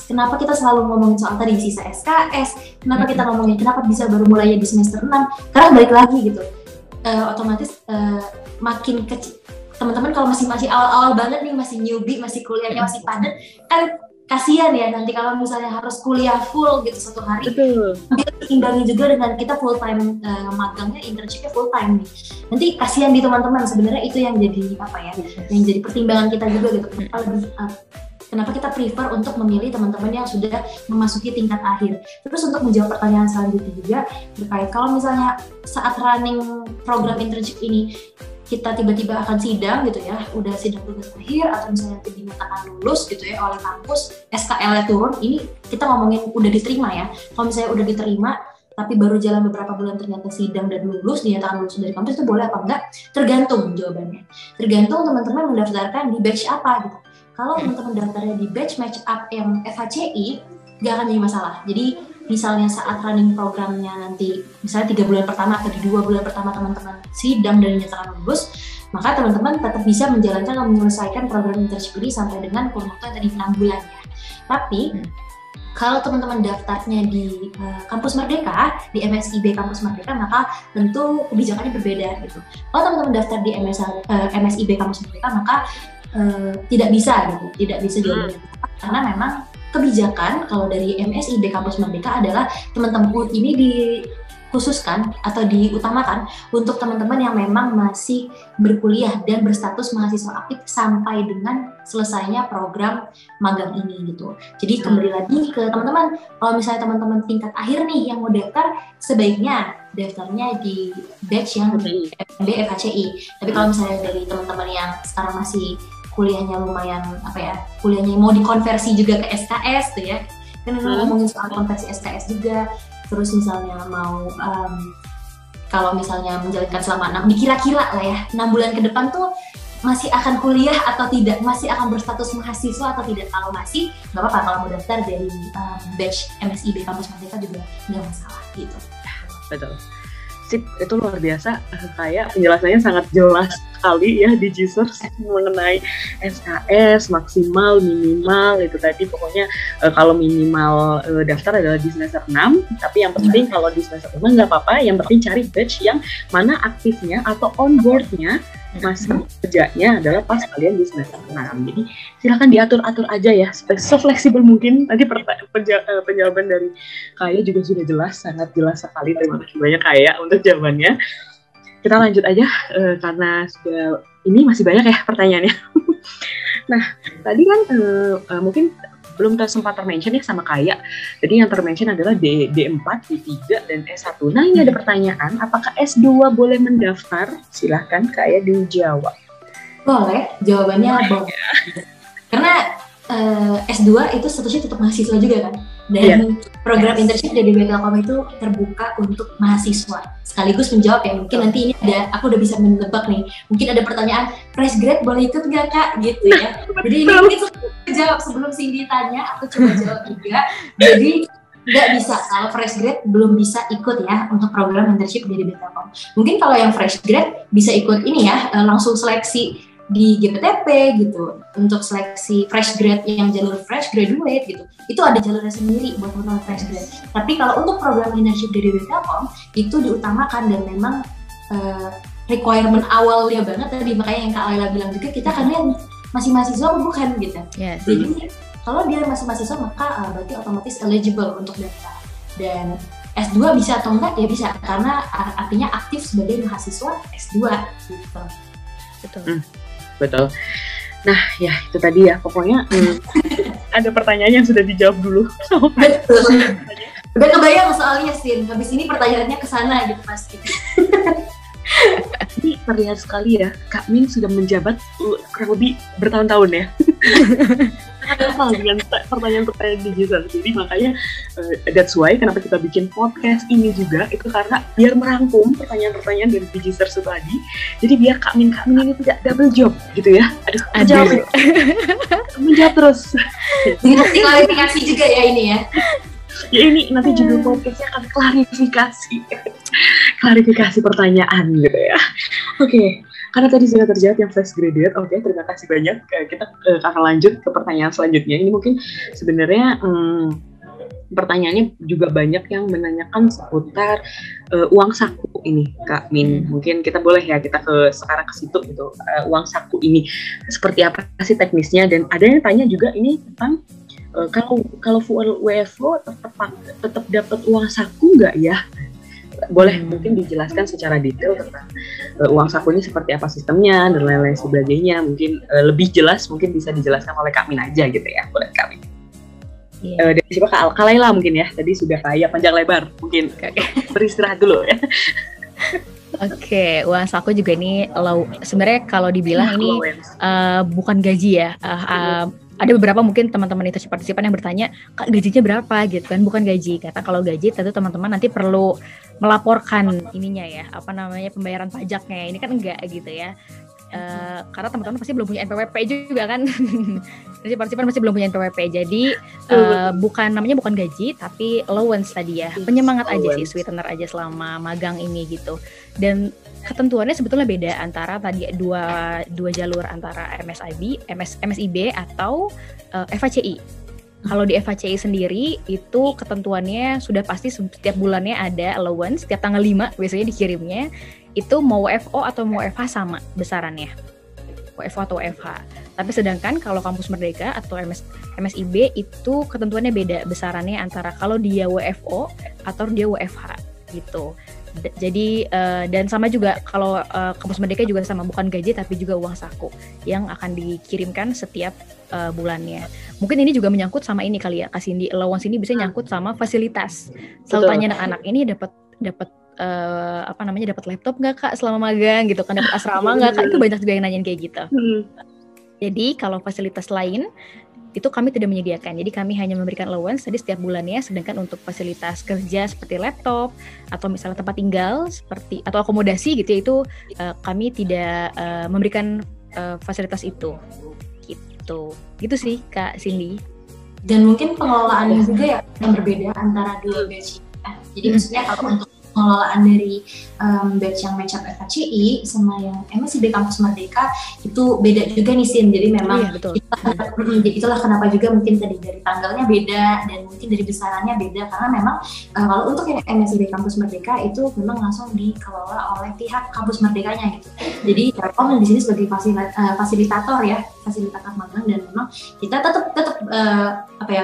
kenapa kita selalu ngomongin soal tadi sisa SKS, kenapa kita ngomongin kenapa bisa baru mulainya di semester 6, karena balik lagi gitu, otomatis makin kecil, teman-teman kalau masih awal-awal banget nih, masih newbie, masih kuliahnya masih padat, kan kasihan ya nanti kalau misalnya harus kuliah full gitu satu hari. Betul. Imbangi juga dengan kita full time magangnya, internshipnya full time nih. Nanti kasihan di teman-teman. Sebenarnya itu yang jadi apa ya? Yang jadi pertimbangan kita juga gitu. Kenapa kita prefer untuk memilih teman-teman yang sudah memasuki tingkat akhir. Terus untuk menjawab pertanyaan selanjutnya juga terkait kalau misalnya saat running program internship ini kita tiba-tiba akan sidang gitu ya, udah sidang tugas akhir atau misalnya dinyatakan lulus gitu ya oleh kampus, SKL-nya turun, ini kita ngomongin udah diterima ya. Kalau misalnya udah diterima tapi baru jalan beberapa bulan ternyata sidang dan lulus, dinyatakan lulus dari kampus, itu boleh apa enggak? Tergantung jawabannya. Tergantung teman-teman mendaftarkan di batch apa gitu. Kalau teman-teman daftarnya di batch match up yang FHCI, nggak akan jadi masalah. Jadi misalnya saat running programnya nanti, misalnya 3 bulan pertama atau di 2 bulan pertama teman-teman sidang dan dinyatakan lulus, maka teman-teman tetap bisa menjalankan dan menyelesaikan program internship ini sampai dengan kurun waktu yang tadi 6 bulan ya. Tapi kalau teman-teman daftarnya di Kampus Merdeka, di MSIB Kampus Merdeka, maka tentu kebijakannya berbeda gitu. Kalau teman-teman daftar di MSIB Kampus Merdeka, maka tidak bisa gitu, tidak bisa jawabannya. Karena memang kebijakan kalau dari MSIB Kampus Merdeka adalah teman-teman ini dikhususkan atau diutamakan untuk teman-teman yang memang masih berkuliah dan berstatus mahasiswa aktif sampai dengan selesainya program magang ini gitu. Jadi kembali lagi ke teman-teman, kalau misalnya teman-teman tingkat akhir nih yang mau daftar, sebaiknya daftarnya di batch yang FHCI. Tapi kalau misalnya dari teman-teman yang sekarang masih kuliahnya lumayan kuliahnya mau dikonversi juga ke SKS tuh ya, kan ngomongin soal konversi SKS juga. Terus misalnya mau kalau misalnya menjalankan selama 6 dikira-kira lah ya 6 bulan ke depan tuh masih akan kuliah atau tidak, masih akan berstatus mahasiswa atau tidak. Kalau masih nggak apa-apa, kalau mau daftar dari batch MSIB Kampus Merdeka juga nggak masalah gitu. Betul. Sip, itu luar biasa. Kayak penjelasannya sangat jelas sekali ya di Gisers mengenai SKS, maksimal, minimal, itu tadi pokoknya kalau minimal daftar adalah di semester 6, tapi yang penting kalau di semester 5 nggak apa-apa, yang penting cari batch yang mana aktifnya atau onboardnya masih kerjanya adalah pas kalian di semester 6. Jadi silakan diatur-atur aja ya, se-fleksibel mungkin. Tadi penjawaban dari Kaya juga sudah jelas, sangat jelas sekali. Terima kasih banyak Kaya untuk jawabannya. Kita lanjut aja karena sudah ini masih banyak ya pertanyaannya. Nah, tadi kan mungkin belum sempat termention ya sama Kaya. Jadi yang termention adalah D4, D3, dan S1. Nah, ini ada pertanyaan, apakah S2 boleh mendaftar? Silahkan Kaya dijawab. Boleh, jawabannya boleh. Karena S2 itu statusnya tetap mahasiswa juga kan. Dan program internship dari Telkom itu terbuka untuk mahasiswa. Sekaligus menjawab ya, mungkin nanti ini aku udah bisa menebak nih. Mungkin ada pertanyaan, fresh grad boleh ikut nggak Kak? Gitu ya. Jadi ini jawab sebelum Cindy tanya, aku coba jawab juga. Jadi nggak bisa, kalau fresh grad belum bisa ikut ya untuk program internship dari Telkom. Mungkin kalau yang fresh grad bisa ikut ini ya, langsung seleksi di GPTP gitu, untuk seleksi fresh grad yang jalur fresh graduate gitu, itu ada jalurnya sendiri buat teman-teman fresh grad. Tapi kalau untuk program internship dari Telkom itu diutamakan dan memang requirement awalnya banget tadi, makanya yang Kak Laila bilang juga, kita kan masih mahasiswa bukan gitu. Yes. Jadi kalau dia masih mahasiswa maka berarti otomatis eligible untuk daftar. Dan S2 bisa atau enggak? Ya bisa, karena artinya aktif sebagai mahasiswa S2 gitu. Betul. Betul. Nah, ya itu tadi ya, pokoknya ada pertanyaan yang sudah dijawab dulu. Betul. Udah kebayang soalnya Sin, habis ini pertanyaannya ke sana gitu pasti. Ini terlihat sekali ya, Kak Min sudah menjabat kurang lebih bertahun-tahun ya. dengan pertanyaan-pertanyaan digital. Jadi makanya that's why kenapa kita bikin podcast ini juga, itu karena biar merangkum pertanyaan-pertanyaan dari Digisters tadi. Jadi biar Kak Min ini tidak double job gitu ya. Aduh. Menjawab terus. Nanti klarifikasi juga ya ini ya. Ya ini nanti judul podcastnya akan klarifikasi pertanyaan gitu ya. Oke. Karena tadi sudah terjawab yang fresh graduate, oke, terima kasih banyak. Kita akan lanjut ke pertanyaan selanjutnya. Ini mungkin sebenarnya pertanyaannya juga banyak yang menanyakan seputar uang saku ini, Kak Min. Mungkin kita boleh ya kita sekarang ke situ gitu. Uang saku ini seperti apa sih teknisnya? Dan ada yang tanya juga ini tentang kalau WFO tetap dapat uang saku nggak ya? Boleh mungkin dijelaskan secara detail tentang uang saku ini seperti apa sistemnya dan lain-lain sebagainya. Mungkin lebih jelas mungkin bisa dijelaskan oleh Kak Min aja gitu ya. Boleh Kak Min. Dari siapa Kak Laila mungkin ya. Tadi sudah kayak panjang lebar. Mungkin beristirahat dulu ya. Oke, uang saku juga ini sebenarnya kalau dibilang ini bukan gaji ya. Ada beberapa mungkin teman-teman internship partisipan yang bertanya, Kak gajinya berapa gitu kan, bukan gaji. Karena kalau gaji tentu teman-teman nanti perlu melaporkan ininya ya, pembayaran pajaknya. Ini kan enggak gitu ya. Karena teman-teman pasti belum punya NPWP juga kan. Internship partisipan masih belum punya NPWP. Jadi namanya bukan gaji tapi allowance tadi ya. Penyemangat aja sih, sweetener aja selama magang ini gitu. Dan ketentuannya sebetulnya beda antara tadi dua jalur antara MSIB atau FHCI. Kalau di FHCI sendiri itu ketentuannya sudah pasti setiap bulannya ada allowance, setiap tanggal 5 biasanya dikirimnya. Itu mau WFO atau mau WFH sama besarannya. WFO atau WFH. Tapi sedangkan kalau Kampus Merdeka atau MSIB itu ketentuannya beda besarannya antara kalau dia WFO atau dia WFH gitu. Jadi dan sama juga kalau Kampus Merdeka juga sama, bukan gaji tapi juga uang saku yang akan dikirimkan setiap bulannya. Mungkin ini juga menyangkut sama ini kali ya, Kak Cindy, allowance ini bisa nyangkut sama fasilitas. Selalu tanya anak-anak ini dapat dapat laptop nggak Kak selama magang gitu kan, dapat asrama nggak Kak, itu banyak juga yang nanyain kayak gitu. Jadi kalau fasilitas lain itu kami tidak menyediakan. Jadi kami hanya memberikan allowance tadi setiap bulannya, sedangkan untuk fasilitas kerja seperti laptop atau misalnya tempat tinggal seperti atau akomodasi gitu ya, itu kami tidak memberikan fasilitas itu. Gitu sih Kak Cindy. Dan mungkin pengelolaannya juga ya yang berbeda antara dua batch. Jadi maksudnya kalau untuk pengelolaan dari batch yang match up FHCI sama yang MSIB Kampus Merdeka itu beda juga nih Sin. Jadi memang itulah kenapa juga mungkin tadi dari tanggalnya beda dan mungkin dari besarannya beda, karena memang kalau untuk yang MSIB Kampus Merdeka itu memang langsung dikelola oleh pihak Kampus Merdekanya gitu. Jadi Telkom di sini sebagai fasilitator magang, dan memang kita tetap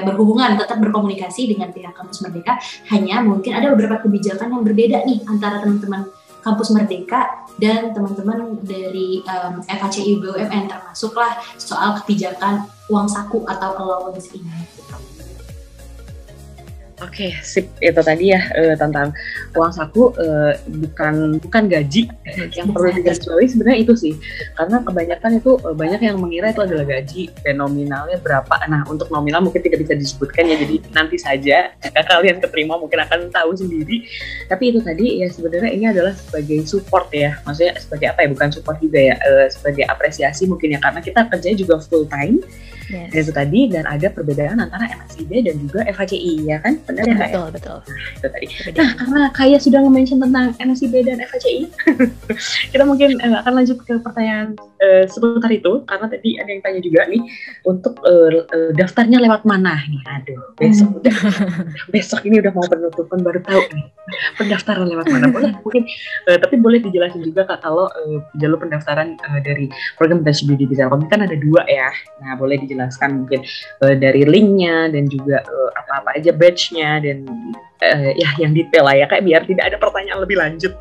berhubungan, tetap berkomunikasi dengan pihak Kampus Merdeka. Hanya mungkin ada beberapa kebijakan yang berbeda nih antara teman-teman Kampus Merdeka dan teman-teman dari FHCI BUMN, termasuklah soal kebijakan uang saku atau allowance ini. Oke, sip. Itu tadi ya tentang uang saku, bukan gaji. Yang perlu digarisbawahi sebenarnya itu sih, karena kebanyakan itu banyak yang mengira itu adalah gaji dan nominalnya berapa. Nah, untuk nominal mungkin tidak bisa disebutkan ya, jadi nanti saja jika kalian keterima mungkin akan tahu sendiri. Tapi itu tadi ya sebenarnya ini adalah sebagai support ya, maksudnya sebagai apa ya, bukan support juga ya, sebagai apresiasi mungkin ya, karena kita kerjanya juga full time. Yes. Dan itu tadi, dan ada perbedaan antara MSIB dan juga FHCI ya kan? Benar ya? Betul. Itu tadi. Nah, karena Kaya sudah nge-mention tentang MSIB dan FHCI, kita mungkin akan lanjut ke pertanyaan seputar itu, karena tadi ada yang tanya juga nih untuk daftarnya lewat mana nih? Aduh, besok ini udah mau penutupan baru tahu nih pendaftaran lewat mana. Boleh mungkin tapi boleh dijelasin juga Kak, kalau jalur pendaftaran dari program internship di Telkom kan ada 2 ya. Nah, boleh dijelaskan mungkin dari linknya dan juga apa-apa aja batch-nya dan ya yang detail lah ya, kayak biar tidak ada pertanyaan lebih lanjut.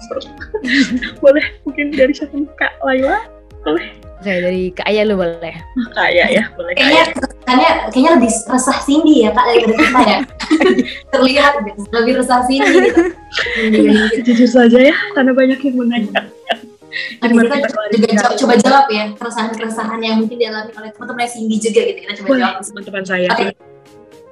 Boleh mungkin dari siapa nih, Kak Laila? Boleh. Oke, dari Kak Aya lu boleh. Kak Aya ya, boleh. Kayaknya lebih resah Cindy ya Kak daripada kita ya. Terlihat gitu, lebih resah Cindy gitu. Jujur saja ya, karena banyak yang menanyakan. Nanti kita juga coba jawab ya keresahan-keresahan yang mungkin dialami oleh teman-teman Cindy juga gitu. Kita coba jawab teman-teman saya. Okay.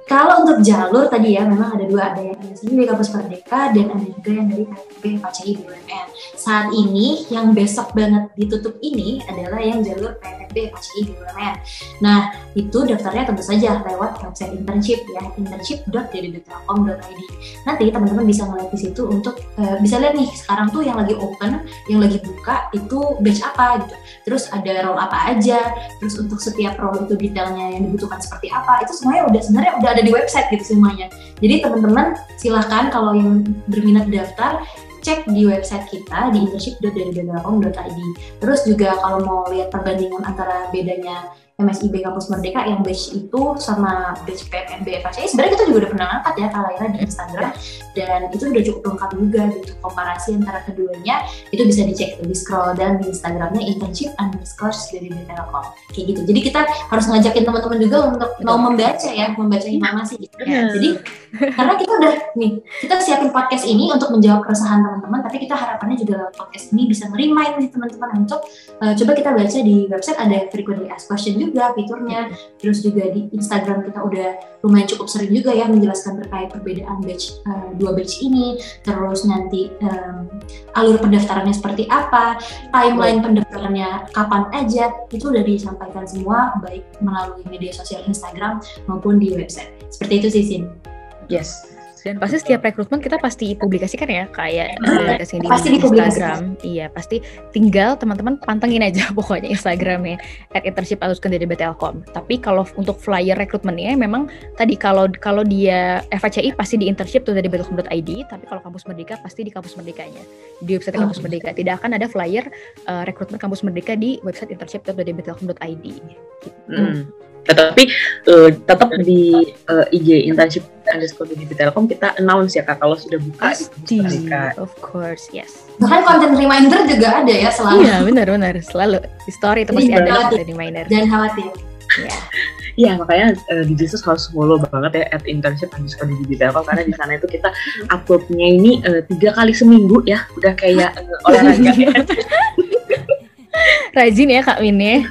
Kalau untuk jalur tadi ya memang ada dua, ada yang dari Kampus Merdeka dan ada juga yang dari KTP FHCI BUMN. Saat ini yang besok banget ditutup ini adalah yang jalur PTB FHCI BUMN. Nah itu daftarnya tentu saja lewat website internship ya, internship.ddb.telkom.id. Nanti teman-teman bisa ngeliat di situ untuk bisa lihat nih sekarang tuh yang lagi open, yang lagi buka itu batch apa gitu. Terus ada role apa aja, terus untuk setiap role itu detailnya yang dibutuhkan seperti apa, itu semuanya sebenarnya udah ada di website gitu semuanya. Jadi teman-teman silahkan kalau yang berminat daftar cek di website kita di internship.ddb.telkom.id. Terus juga kalau mau lihat perbandingan antara bedanya MSIB Kampus Merdeka yang batch itu sama batch PNB FHCI, sebenarnya kita juga udah pernah angkat ya Kak Laila di Instagram, dan itu udah cukup lengkap juga gitu komparasi antara keduanya. Itu bisa dicek di scroll dan di Instagramnya internship_ddb.telkom kayak gitu. Jadi kita harus ngajakin teman-teman juga untuk mau membaca informasi gitu. Jadi karena kita udah nih, kita siapin podcast ini untuk menjawab keresahan teman-teman, tapi kita harapannya juga lewat podcast ini bisa nge-remind nih teman-teman untuk coba kita baca di website, ada frequently asked question juga fiturnya. Terus juga di Instagram kita udah lumayan cukup sering juga ya menjelaskan terkait perbedaan batch dua batch ini. Terus nanti alur pendaftarannya seperti apa, timeline pendaftarannya kapan aja, itu udah disampaikan semua baik melalui media sosial Instagram maupun di website. Seperti itu sih Sin. Yes. Dan pasti setiap rekrutmen kita pasti publikasikan ya, kayak publikasi di pasti Instagram. Iya, pasti tinggal teman-teman pantengin aja pokoknya Instagramnya @internship_ddb.telkom. Tapi kalau untuk flyer rekrutmennya memang tadi kalau dia FHCI pasti di internship.ddb.telkom.id, tapi kalau Kampus Merdeka pasti di Kampus Merdekanya, di website Kampus Merdeka. Tidak akan ada flyer rekrutmen Kampus Merdeka di website internship.ddb.telkom.id. Tetapi tetap di IG internship_ddb Telkom kita announce ya Kak kalau sudah buka. Pasti, of course, yes. Bahkan konten reminder juga ada ya selalu. Iya, benar selalu di story itu pasti ada konten reminder. Jangan khawatir. Iya, makanya di Jesus harus follow banget ya @internship_ddb Telkom karena di sana itu kita uploadnya ini 3 kali seminggu ya, udah kayak olahraga ya. Rajin ya Kak Min ya.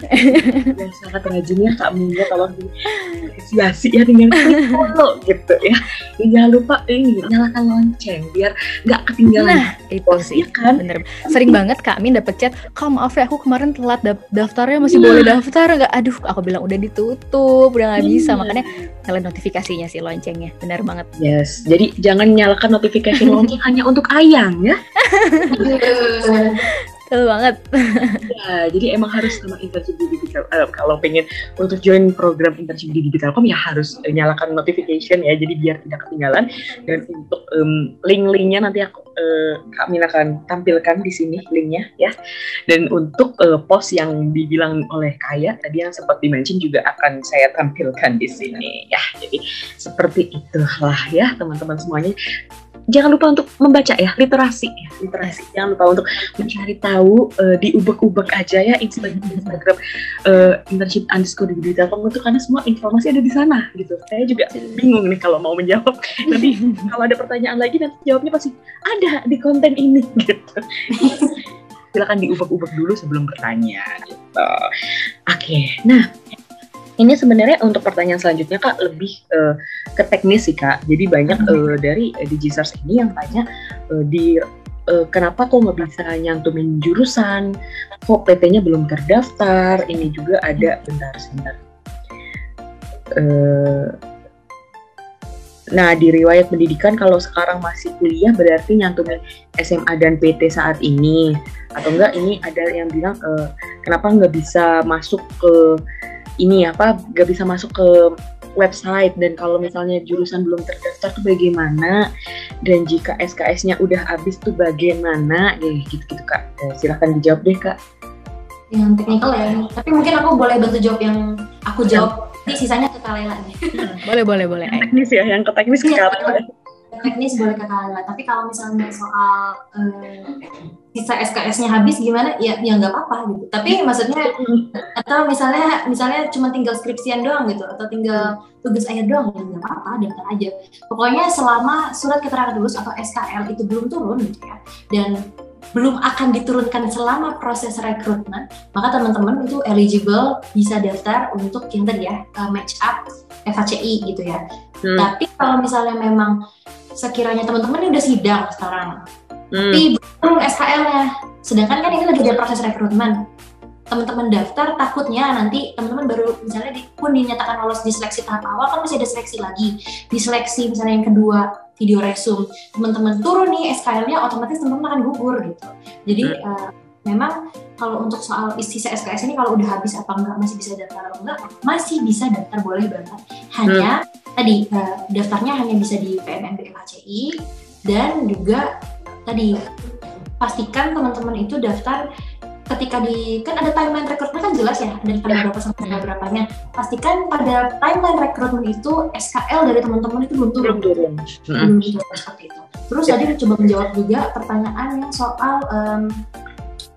Sangat rajin ya Kak Min ya, kalau apresiasi ya dengan follow gitu ya. Jangan lupa nyalakan lonceng biar nggak ketinggalan. Nah itu sih kan bener. Sering banget Kak Min dapet chat, "Kak maaf ya aku kemarin telat daftarnya, masih boleh daftar nggak?" Aduh aku bilang udah ditutup, udah nggak bisa. Makanya nyalain notifikasinya sih loncengnya. Benar banget. Yes, jadi jangan nyalakan notifikasi lonceng hanya untuk Ayang ya. Betul banget. Ya, jadi emang harus sama internship di Telkom. Kalau pengen untuk join program internship di Telkom ya harus nyalakan notification ya, jadi biar tidak ketinggalan. Dan untuk link-linknya nanti Kak Min akan tampilkan di sini linknya ya. Dan untuk post yang dibilang oleh Kaya tadi yang sempat di-mention juga akan saya tampilkan di sini ya. Jadi seperti itulah ya teman-teman semuanya. Jangan lupa untuk membaca ya, literasi. Jangan lupa untuk mencari tahu, diubek-ubek aja ya Instagram internship_ddb Telkom itu karena semua informasi ada di sana gitu. Saya juga bingung nih kalau mau menjawab. Tapi kalau ada pertanyaan lagi nanti jawabnya pasti ada di konten ini gitu. Silakan diubek-ubek dulu sebelum bertanya gitu. Oke, nah ini sebenarnya untuk pertanyaan selanjutnya Kak lebih ke teknis sih Kak. Jadi banyak dari Digisters ini yang tanya kenapa kok nggak bisa nyantumin jurusan, kok PT-nya belum terdaftar. Ini juga ada sebentar. Nah di riwayat pendidikan kalau sekarang masih kuliah berarti nyantumin SMA dan PT saat ini, atau enggak ini ada yang bilang kenapa nggak bisa masuk ke gak bisa masuk ke website, dan kalau misalnya jurusan belum terdaftar tuh bagaimana, dan jika SKS-nya udah habis tuh bagaimana, gitu-gitu Kak. Silahkan dijawab deh Kak. Yang teknikal ya, tapi mungkin aku boleh bantu jawab yang aku jawab, ini sisanya ke Kak Laila nih. Boleh. Yang teknis ya, yang ke teknis ke Kak Laila. Teknis boleh ke Kak Laila, tapi kalau misalnya soal sisa SKS-nya habis gimana ya nggak apa-apa gitu. Tapi maksudnya atau misalnya cuma tinggal skripsian doang gitu, atau tinggal tugas akhir doang, ya nggak apa-apa, daftar aja. Pokoknya selama surat keterangan lulus atau SKL itu belum turun gitu ya, dan belum akan diturunkan selama proses rekrutmen, maka teman-teman itu eligible bisa daftar untuk yang tadi ya, match up FHCI gitu ya. Tapi kalau misalnya memang sekiranya teman-teman ini udah sidang sekarang, tapi belum SKL-nya, sedangkan kan ini lagi ada proses rekrutmen, teman-teman daftar, takutnya nanti teman-teman baru misalnya pun dinyatakan lolos di seleksi tahap awal, kan masih ada seleksi lagi. Di seleksi misalnya yang kedua, video resume, teman-teman turun nih SKL-nya, otomatis teman-teman akan gugur gitu. Jadi memang kalau untuk soal sisa SKS ini kalau udah habis apa enggak, masih bisa daftar atau enggak, masih bisa daftar, boleh banget. Hanya tadi daftarnya hanya bisa di PMMB FHCI, dan juga tadi pastikan teman-teman itu daftar ketika kan ada timeline rekrutmen kan jelas ya, dari tanggal berapa sampai tanggal berapanya. Pastikan pada timeline rekrutmen itu SKL dari teman-teman itu belum turun. Belum seperti itu. Terus tadi coba menjawab juga pertanyaan yang soal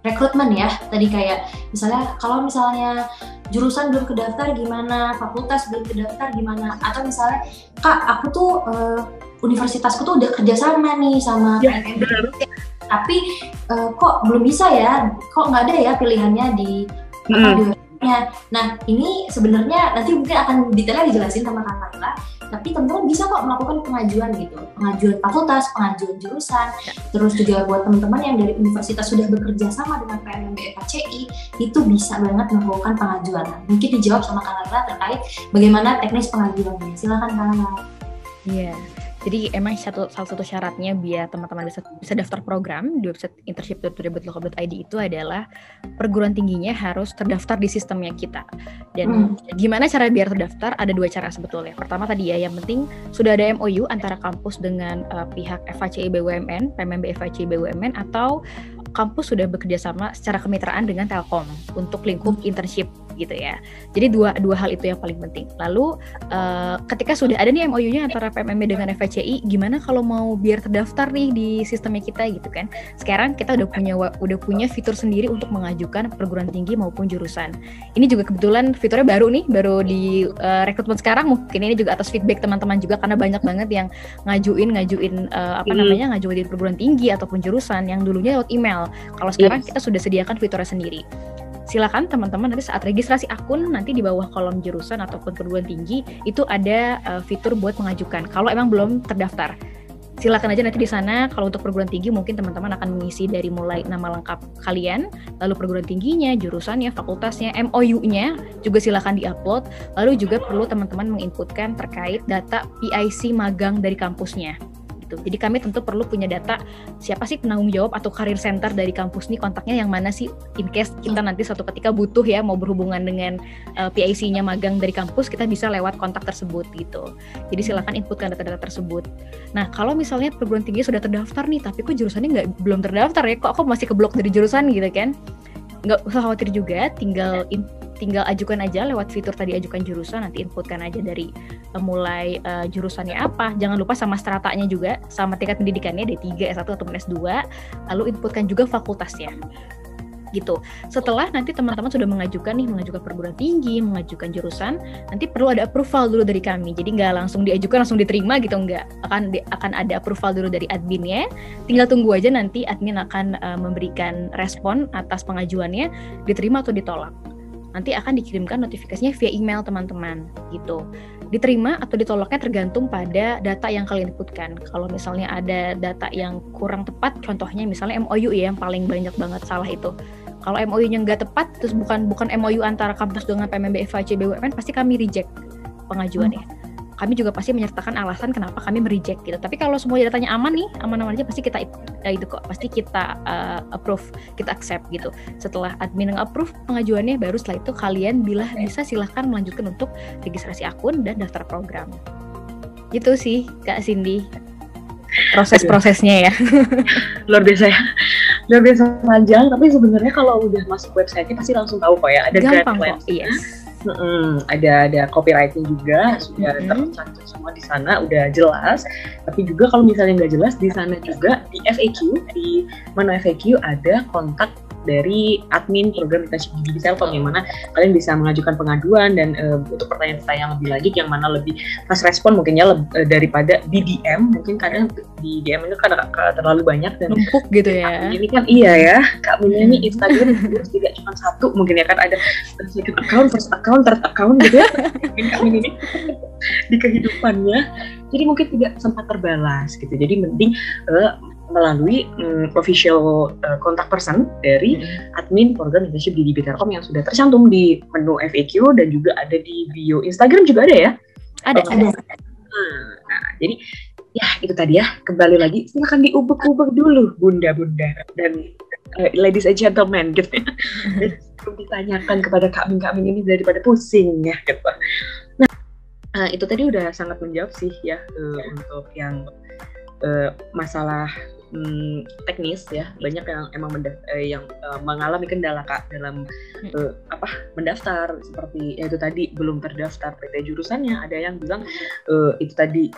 rekrutmen ya. Tadi kayak misalnya kalau misalnya jurusan belum kedaftar gimana, fakultas belum kedaftar gimana, atau misalnya Kak aku tuh universitasku tuh udah kerjasama nih sama PMMB, tapi kok belum bisa ya, kok nggak ada ya pilihannya di website-nya. Nah ini sebenarnya nanti mungkin akan detailnya dijelasin sama Kak Laila, tapi teman-teman bisa kok melakukan pengajuan gitu, pengajuan fakultas, pengajuan jurusan, terus juga buat teman-teman yang dari universitas sudah bekerja sama dengan PMMB FHCI, itu bisa banget melakukan pengajuan. Mungkin dijawab sama Kak Laila terkait bagaimana teknis pengajuannya. Silakan Kak Laila. Iya. Jadi emang salah satu syaratnya biar teman-teman bisa daftar program di website internship.debit.local.id itu adalah perguruan tingginya harus terdaftar di sistemnya kita. Dan gimana cara biar terdaftar? Ada 2 cara sebetulnya. Pertama tadi ya, yang penting sudah ada MOU antara kampus dengan pihak FHCI BUMN, PMMB FHCI BUMN, atau kampus sudah bekerja sama secara kemitraan dengan Telkom untuk lingkup internship gitu ya. Jadi dua hal itu yang paling penting. Lalu ketika sudah ada nih MOU-nya antara PMMB dengan FHCI, gimana kalau mau biar terdaftar nih di sistemnya kita gitu kan? Sekarang kita udah punya fitur sendiri untuk mengajukan perguruan tinggi maupun jurusan. Ini juga kebetulan fiturnya baru di rekrutmen sekarang. Mungkin ini juga atas feedback teman-teman juga, karena banyak banget yang ngajuin ngajuin perguruan tinggi ataupun jurusan yang dulunya lewat email. Kalau sekarang kita sudah sediakan fiturnya sendiri. Silakan teman-teman nanti saat registrasi akun, nanti di bawah kolom jurusan ataupun perguruan tinggi itu ada fitur buat mengajukan kalau emang belum terdaftar. Silakan aja nanti di sana. Kalau untuk perguruan tinggi mungkin teman-teman akan mengisi dari mulai nama lengkap kalian, lalu perguruan tingginya, jurusannya, fakultasnya, MOU-nya juga silakan diupload. Lalu juga perlu teman-teman menginputkan terkait data PIC magang dari kampusnya. Jadi kami tentu perlu punya data siapa sih penanggung jawab atau career center dari kampus nih, kontaknya yang mana sih, in case kita nanti suatu ketika butuh ya mau berhubungan dengan PIC-nya magang dari kampus, kita bisa lewat kontak tersebut gitu. Jadi silakan inputkan data-data tersebut. Nah kalau misalnya perguruan tinggi sudah terdaftar nih, tapi kok jurusannya belum terdaftar ya, kok aku masih keblok dari jurusan gitu kan? Nggak usah khawatir juga, tinggal ajukan aja lewat fitur tadi, ajukan jurusan, nanti inputkan aja dari mulai jurusannya apa, jangan lupa sama stratanya juga, sama tingkat pendidikannya D3, S1 ataupun S2, lalu inputkan juga fakultasnya gitu. Setelah nanti teman-teman sudah mengajukan perguruan tinggi, mengajukan jurusan, nanti perlu ada approval dulu dari kami. Jadi nggak langsung diajukan langsung diterima gitu, nggak, akan ada approval dulu dari adminnya. Tinggal tunggu aja, nanti admin akan memberikan respon atas pengajuannya, diterima atau ditolak. Nanti akan dikirimkan notifikasinya via email teman-teman gitu. Diterima atau ditolaknya tergantung pada data yang kalian inputkan. Kalau misalnya ada data yang kurang tepat, contohnya misalnya MOU ya yang paling banyak banget salah itu. Kalau MOU-nya nggak tepat, terus bukan MOU antara kampus dengan PMMB FHCI BUMN, pasti kami reject pengajuannya. Kami juga pasti menyertakan alasan kenapa kami mereject gitu. Tapi kalau semua datanya aman nih, aman-aman aja, pasti kita pasti kita approve, kita accept gitu. Setelah admin nge-approve pengajuannya, baru setelah itu kalian bisa silahkan melanjutkan untuk registrasi akun dan daftar program. Gitu sih Kak Cindy, proses-prosesnya ya. Luar biasa panjang, tapi sebenarnya kalau udah masuk website-nya pasti langsung tahu kok ya, ada guidelines. Yes. Ada copyrightnya juga, sudah tercantum semua di sana, udah jelas. Tapi juga kalau misalnya nggak jelas, di sana juga di FAQ, di menu FAQ ada kontak dari admin program internship di Telkom, yang mana kalian bisa mengajukan pengaduan dan untuk pertanyaan-pertanyaan yang lebih lanjut yang mana lebih fast respon mungkin ya daripada di DM. Mungkin kadang di DM itu kadang terlalu banyak dan numpuk gitu ya. Ini kan iya ya, Kak Min ini Instagram tidak cuma satu, mungkin ya kan ada second account, first account, third account gitu ya. Mungkin Kak Min ini di kehidupannya, jadi mungkin tidak sempat terbalas gitu. Jadi mending melalui official contact person dari admin program internship di Telkom yang sudah tercantum di menu FAQ dan juga ada di bio Instagram juga ada ya? Ada. Nah, jadi ya itu tadi ya, kembali lagi silakan diubek-ubek dulu bunda-bunda dan ladies and gentlemen gitu ya. Sebelum ditanyakan kepada Kak Min ini daripada pusing ya gitu. Nah, itu tadi udah sangat menjawab sih ya untuk yang masalah teknis ya. Banyak yang emang mengalami kendala Kak dalam mendaftar, seperti ya itu tadi belum terdaftar PT jurusannya. Ada yang bilang itu tadi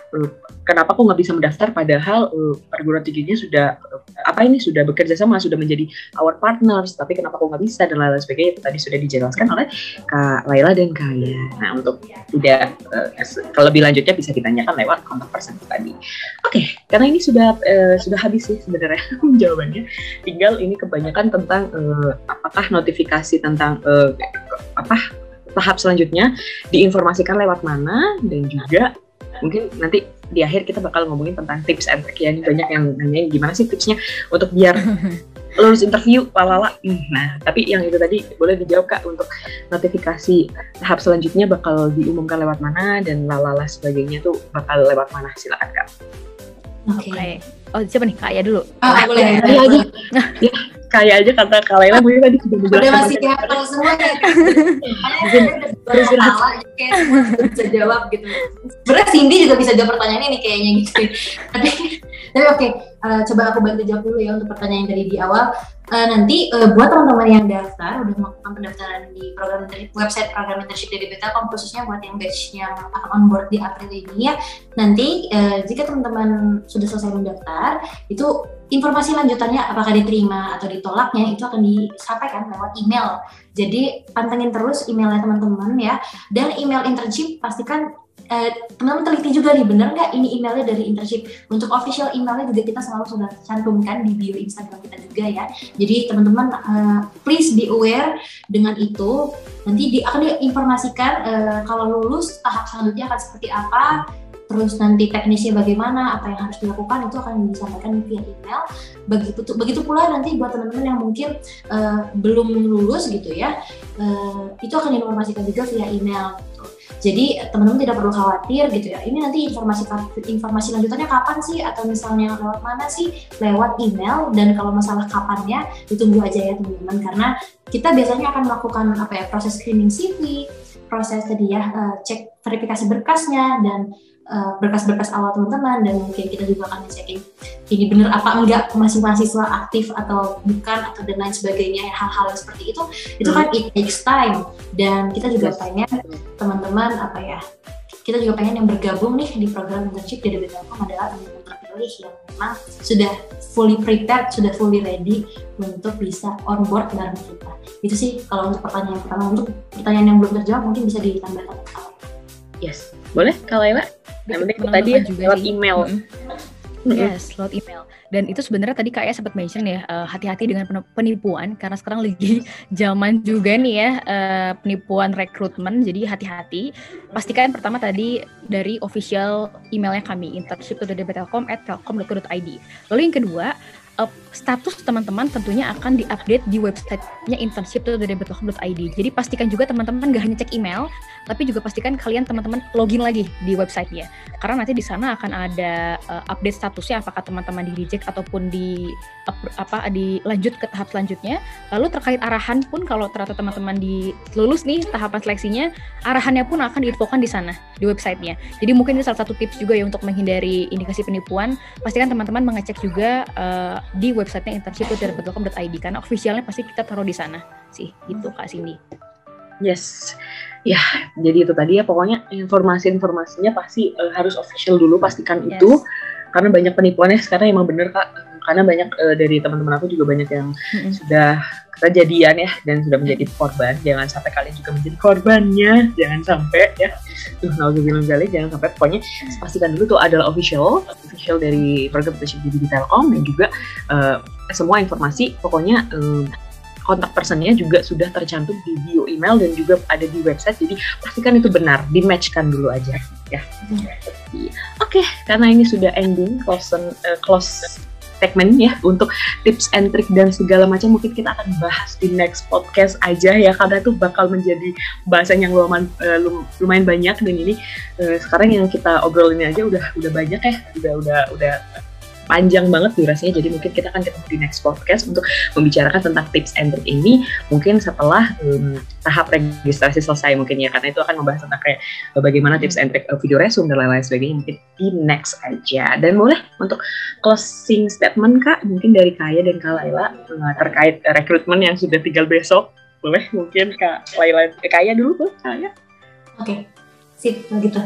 kenapa kok nggak bisa mendaftar padahal perguruan tingginya sudah sudah bekerja sama, sudah menjadi our partners, tapi kenapa kok nggak bisa dan lain sebagainya. Itu tadi sudah dijelaskan oleh Kak Laila dan Kak Aya. Nah, untuk tidak lebih lanjutnya bisa ditanyakan lewat kontak person tadi. Oke, karena ini sudah habis sih sebenarnya jawabannya. Tinggal ini kebanyakan tentang apakah notifikasi tentang tahap selanjutnya diinformasikan lewat mana, dan juga mungkin nanti di akhir kita bakal ngomongin tentang tips and trick ya. Ini banyak yang nanyain gimana sih tipsnya untuk biar lulus interview lalala. Nah, tapi yang itu tadi boleh dijawab Kak, untuk notifikasi tahap selanjutnya bakal diumumkan lewat mana dan lalala sebagainya tuh bakal lewat mana, silakan Kak. Oke. Oh, siapa nih? Kak Aya dulu. Boleh. Kak Aya aja. Ya, Kak Aya aja kata Kak Laila mungkin tadi sudah menjelaskan. Udah masih hafal semua ya. Baru salah kayak bisa jawab gitu. Sebenarnya Cindy juga bisa jawab pertanyaan ini kayaknya gitu. Tapi oke, coba aku bantu jawab dulu ya untuk pertanyaan yang tadi di awal. Nanti buat teman-teman yang daftar udah melakukan pendaftaran di website program internship dari Telkom, khususnya buat yang batch yang akan on board di April ini ya. Nanti jika teman-teman sudah selesai mendaftar, itu informasi lanjutannya apakah diterima atau ditolaknya itu akan disampaikan lewat email. Jadi pantengin terus emailnya teman-teman ya. Dan email internship pastikan teman-teman teliti juga nih, bener nggak ini emailnya dari internship. Untuk official emailnya juga kita selalu sudah cantumkan di bio Instagram kita juga ya. Jadi teman-teman please be aware dengan itu. Nanti akan diinformasikan kalau lulus tahap selanjutnya akan seperti apa, terus nanti teknisnya bagaimana, apa yang harus dilakukan itu akan disampaikan via email. Begitu pula nanti buat teman-teman yang mungkin belum lulus gitu ya, itu akan diinformasikan juga via email gitu. Jadi teman-teman tidak perlu khawatir gitu ya, ini nanti informasi lanjutannya kapan sih, atau misalnya lewat mana sih, lewat email. Dan kalau masalah kapannya ditunggu aja ya teman-teman, karena kita biasanya akan melakukan proses screening CV, proses tadi ya cek verifikasi berkasnya dan berkas-berkas awal teman-teman, dan mungkin kita juga akan ngecekin ini benar apa enggak masih mahasiswa aktif atau bukan, atau dan lain sebagainya. Hal-hal yang seperti itu kan it takes time, dan kita juga pengen teman-teman kita juga pengen yang bergabung nih di program internship dari Telkom adalah teman-teman terpilih yang memang sudah fully prepared, sudah fully ready untuk bisa on board bareng kita. Itu sih kalau untuk pertanyaan pertama. Untuk pertanyaan yang belum terjawab mungkin bisa ditambahkan. Yes, boleh Kak Laila? Yang penting tadi ya, lewat email. Yes, lewat email. Dan itu sebenarnya tadi Kak ya sempat mention ya, hati-hati dengan penipuan, karena sekarang lagi zaman juga nih ya penipuan rekrutmen. Jadi hati-hati. Pastikan pertama tadi dari official emailnya kami, internship.dbtelkom@telkom.co.id. Lalu yang kedua, status teman-teman tentunya akan diupdate di websitenya internship.dbtelkom.id. Jadi pastikan juga teman-teman gak hanya cek email, tapi juga pastikan kalian teman-teman login lagi di websitenya. Karena nanti di sana akan ada update statusnya, apakah teman-teman di reject ataupun dilanjut ke tahap selanjutnya. Lalu terkait arahan pun, kalau ternyata teman-teman lulus nih tahapan seleksinya, arahannya pun akan diinfokan di sana di websitenya. Jadi mungkin ini salah satu tips juga ya untuk menghindari indikasi penipuan. Pastikan teman-teman mengecek juga di websitenya internship.dbtelkom.id, karena officialnya pasti kita taruh di sana sih, gitu Kak Cindy. Yes, ya jadi itu tadi ya, pokoknya informasinya pasti harus official dulu, pastikan itu, karena banyak penipuannya sekarang emang bener Kak, karena banyak dari teman-teman aku juga banyak yang sudah kejadian ya dan sudah menjadi korban. Jangan sampai kalian juga menjadi korbannya, jangan sampai ya. Nauzubillah kali, jangan sampai. Pokoknya pastikan dulu tuh adalah official dari program internship di Telkom, dan juga semua informasi pokoknya kontak personnya juga sudah tercantum di bio email dan juga ada di website, jadi pastikan itu benar, di-matchkan dulu aja ya. Oke, karena ini sudah ending close segmen ya untuk tips and trick dan segala macam, mungkin kita akan bahas di next podcast aja ya, karena itu bakal menjadi bahasan yang lumayan banyak, dan ini sekarang yang kita obrolin aja udah banyak ya, udah panjang banget durasinya, jadi mungkin kita akan ketemu di next podcast untuk membicarakan tentang tips and trick ini mungkin setelah tahap registrasi selesai mungkin ya, karena itu akan membahas tentang kayak bagaimana tips and trick video resume dan lain-lain sebagainya, mungkin di next aja. Dan boleh untuk closing statement Kak, mungkin dari Kaya dan Kak Laila terkait rekrutmen yang sudah tinggal besok, boleh mungkin Kak Laila, Kaya dulu tuh Kaya. Oke, sip begitu.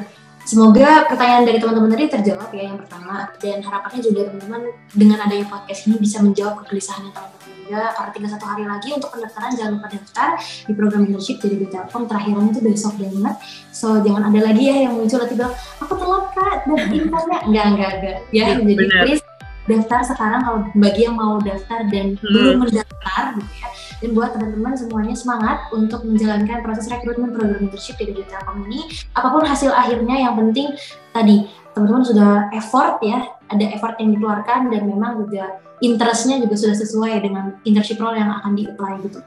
Semoga pertanyaan dari teman-teman tadi terjawab ya yang pertama, dan harapannya juga teman-teman dengan adanya podcast ini bisa menjawab kegelisahan teman-teman juga, karena tinggal 1 hari lagi untuk pendaftaran. Jangan lupa daftar di program internship dari Telkom, terakhirannya itu besok banget. So jangan ada lagi ya yang muncul nanti bilang aku telat Kak dan infonya enggak ya. Jadi please daftar sekarang kalau bagi yang mau daftar dan belum mendaftar gitu ya. Dan buat teman-teman semuanya semangat untuk menjalankan proses rekrutmen program internship di Telkom ini. Apapun hasil akhirnya, yang penting tadi teman-teman sudah effort ya, ada effort yang dikeluarkan, dan memang juga interestnya juga sudah sesuai dengan internship role yang akan di-apply gitu.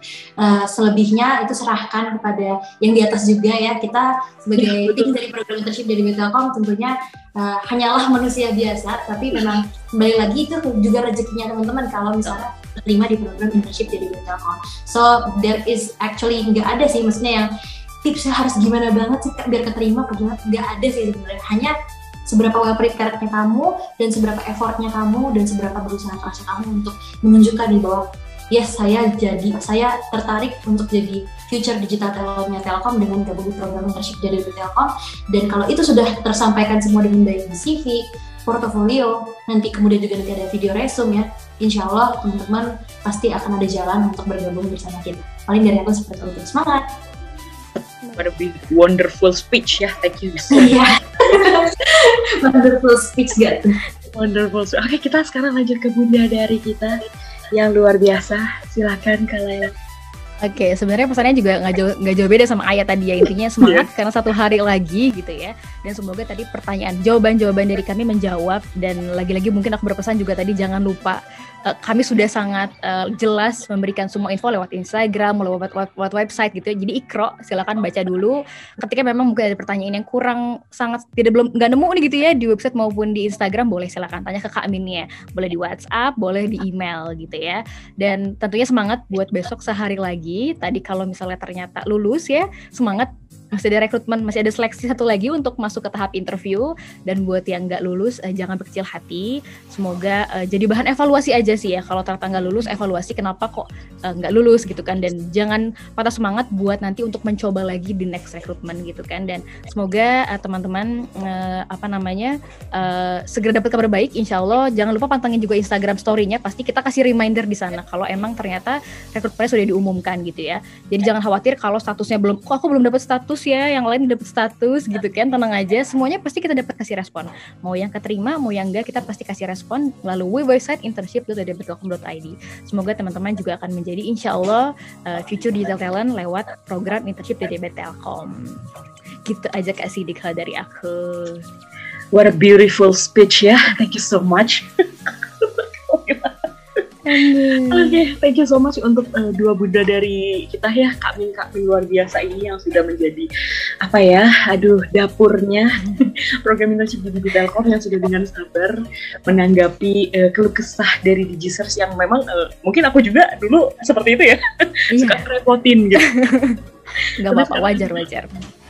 Selebihnya itu serahkan kepada yang di atas juga ya. Kita sebagai tim dari program internship dari Telkom tentunya hanyalah manusia biasa, tapi memang kembali lagi itu juga rezekinya teman-teman kalau misalnya terima di program internship dari Telkom. So there is actually nggak ada sih, maksudnya yang tipsnya harus gimana banget sih biar keterima, nggak ada sih sebenarnya. Hanya seberapa well prepared-nya kamu, dan seberapa effortnya kamu, dan seberapa berusaha kerasnya kamu untuk menunjukkan di bawah, yes saya tertarik untuk jadi future digital talentnya Telkom dengan gabung program internship dari Telkom. Dan kalau itu sudah tersampaikan semua dengan baik di CV, portofolio, nanti kemudian juga nanti ada video resume ya, insya Allah teman-teman pasti akan ada jalan untuk bergabung bersama kita. Paling dari aku seperti itu. Semangat! What a wonderful speech ya, thank you so much. Wonderful speech gak tuh? Wonderful. Oke, kita sekarang lanjut ke bunda dari kita yang luar biasa. Silakan Kak Laila. Oke, sebenarnya pesannya juga nggak jauh beda sama Ayah tadi ya, intinya semangat karena 1 hari lagi gitu ya. Dan semoga tadi jawaban-jawaban dari kami menjawab, dan lagi-lagi mungkin aku berpesan juga tadi jangan lupa kami sudah sangat jelas memberikan semua info lewat Instagram, lewat website gitu ya. Jadi Ikro, silakan baca dulu. Ketika memang mungkin ada pertanyaan yang kurang nggak nemu nih gitu ya di website maupun di Instagram, boleh silakan tanya ke Kak Aminnya. Boleh di WhatsApp, boleh di email gitu ya. Dan tentunya semangat buat besok sehari lagi. Tadi kalau misalnya ternyata lulus ya, semangat. Masih ada rekrutmen, masih ada seleksi 1 lagi untuk masuk ke tahap interview. Dan buat yang nggak lulus, jangan berkecil hati. Semoga jadi bahan evaluasi aja sih ya. Kalau ternyata nggak lulus, evaluasi kenapa kok nggak lulus gitu kan. Dan jangan patah semangat buat nanti untuk mencoba lagi di next rekrutmen gitu kan. Dan semoga teman-teman segera dapat kabar baik, insya Allah. Jangan lupa pantengin juga Instagram story-nya. Pasti kita kasih reminder di sana kalau emang ternyata rekrutmennya sudah diumumkan gitu ya. Jadi jangan khawatir kalau statusnya aku belum dapat status ya, yang lain dapat status gitu kan. Tenang aja, semuanya pasti kita dapat kasih respon. Mau yang keterima, mau yang enggak, kita pasti kasih respon melalui website internship.dbtelkom.id. Semoga teman-teman juga akan menjadi insya Allah future digital talent lewat program internship di DB Telkom. Gitu aja Kak Sidik dari aku. What a beautiful speech ya, thank you so much. Oke, thank you so much untuk 2 bunda dari kita ya, Kak Min luar biasa ini yang sudah menjadi dapurnya program internship di Telkom, yang sudah dengan sabar menanggapi keluh kesah dari Digizers yang memang mungkin aku juga dulu seperti itu ya, suka repotin gitu. Gak apa-apa, wajar.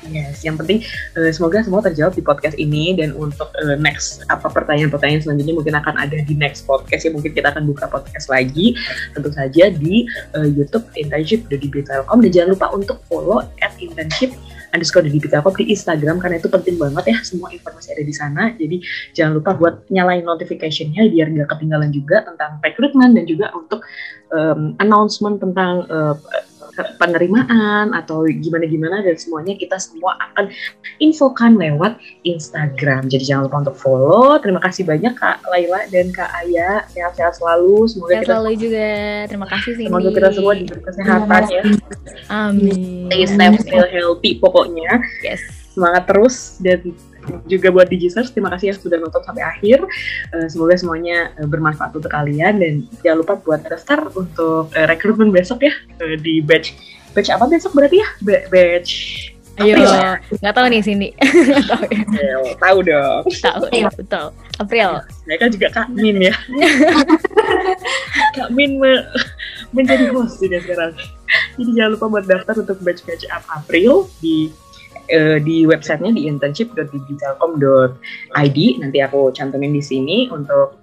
Yes, yang penting semoga semua terjawab di podcast ini, dan untuk next pertanyaan-pertanyaan selanjutnya mungkin akan ada di next podcast ya. Mungkin kita akan buka podcast lagi tentu saja di YouTube internship di Telkom, dan jangan lupa untuk follow @internship _DigiTelkom di Instagram, karena itu penting banget ya, semua informasi ada di sana. Jadi jangan lupa buat nyalain notification-nya biar nggak ketinggalan juga tentang rekrutmen dan juga untuk announcement tentang penerimaan atau gimana-gimana, dan semuanya kita semua akan infokan lewat Instagram. Jadi jangan lupa untuk follow. Terima kasih banyak Kak Laila dan Kak Aya, sehat-sehat selalu. Semoga kita selalu juga. Terima kasih Cindy. Semoga kita semua diberi kesehatan ya. Amin. Stay safe, stay healthy pokoknya. Yes. Semangat terus, dan juga buat Digisters, terima kasih yang sudah nonton sampai akhir. Semoga semuanya bermanfaat untuk kalian, dan jangan lupa buat daftar untuk rekrutmen besok ya, di batch apa besok berarti ya? Batch Ayo, nggak tahu nih Cindy. Tahu dong. Tahu, betul. April. Mereka juga Kak Min ya. Kak Min menjadi host juga sekarang. Jadi jangan lupa buat daftar untuk batch April di websitenya di internship.digitelkom.id. Nanti aku cantumin di sini untuk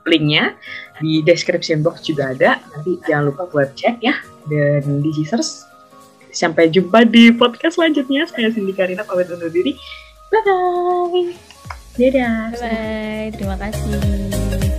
linknya, di description box juga ada. Nanti jangan lupa buat cek ya. Dan Digisters, sampai jumpa di podcast selanjutnya. Saya Cindy Karina pamit undur diri. Bye bye. Dadah. Bye bye. Terima kasih.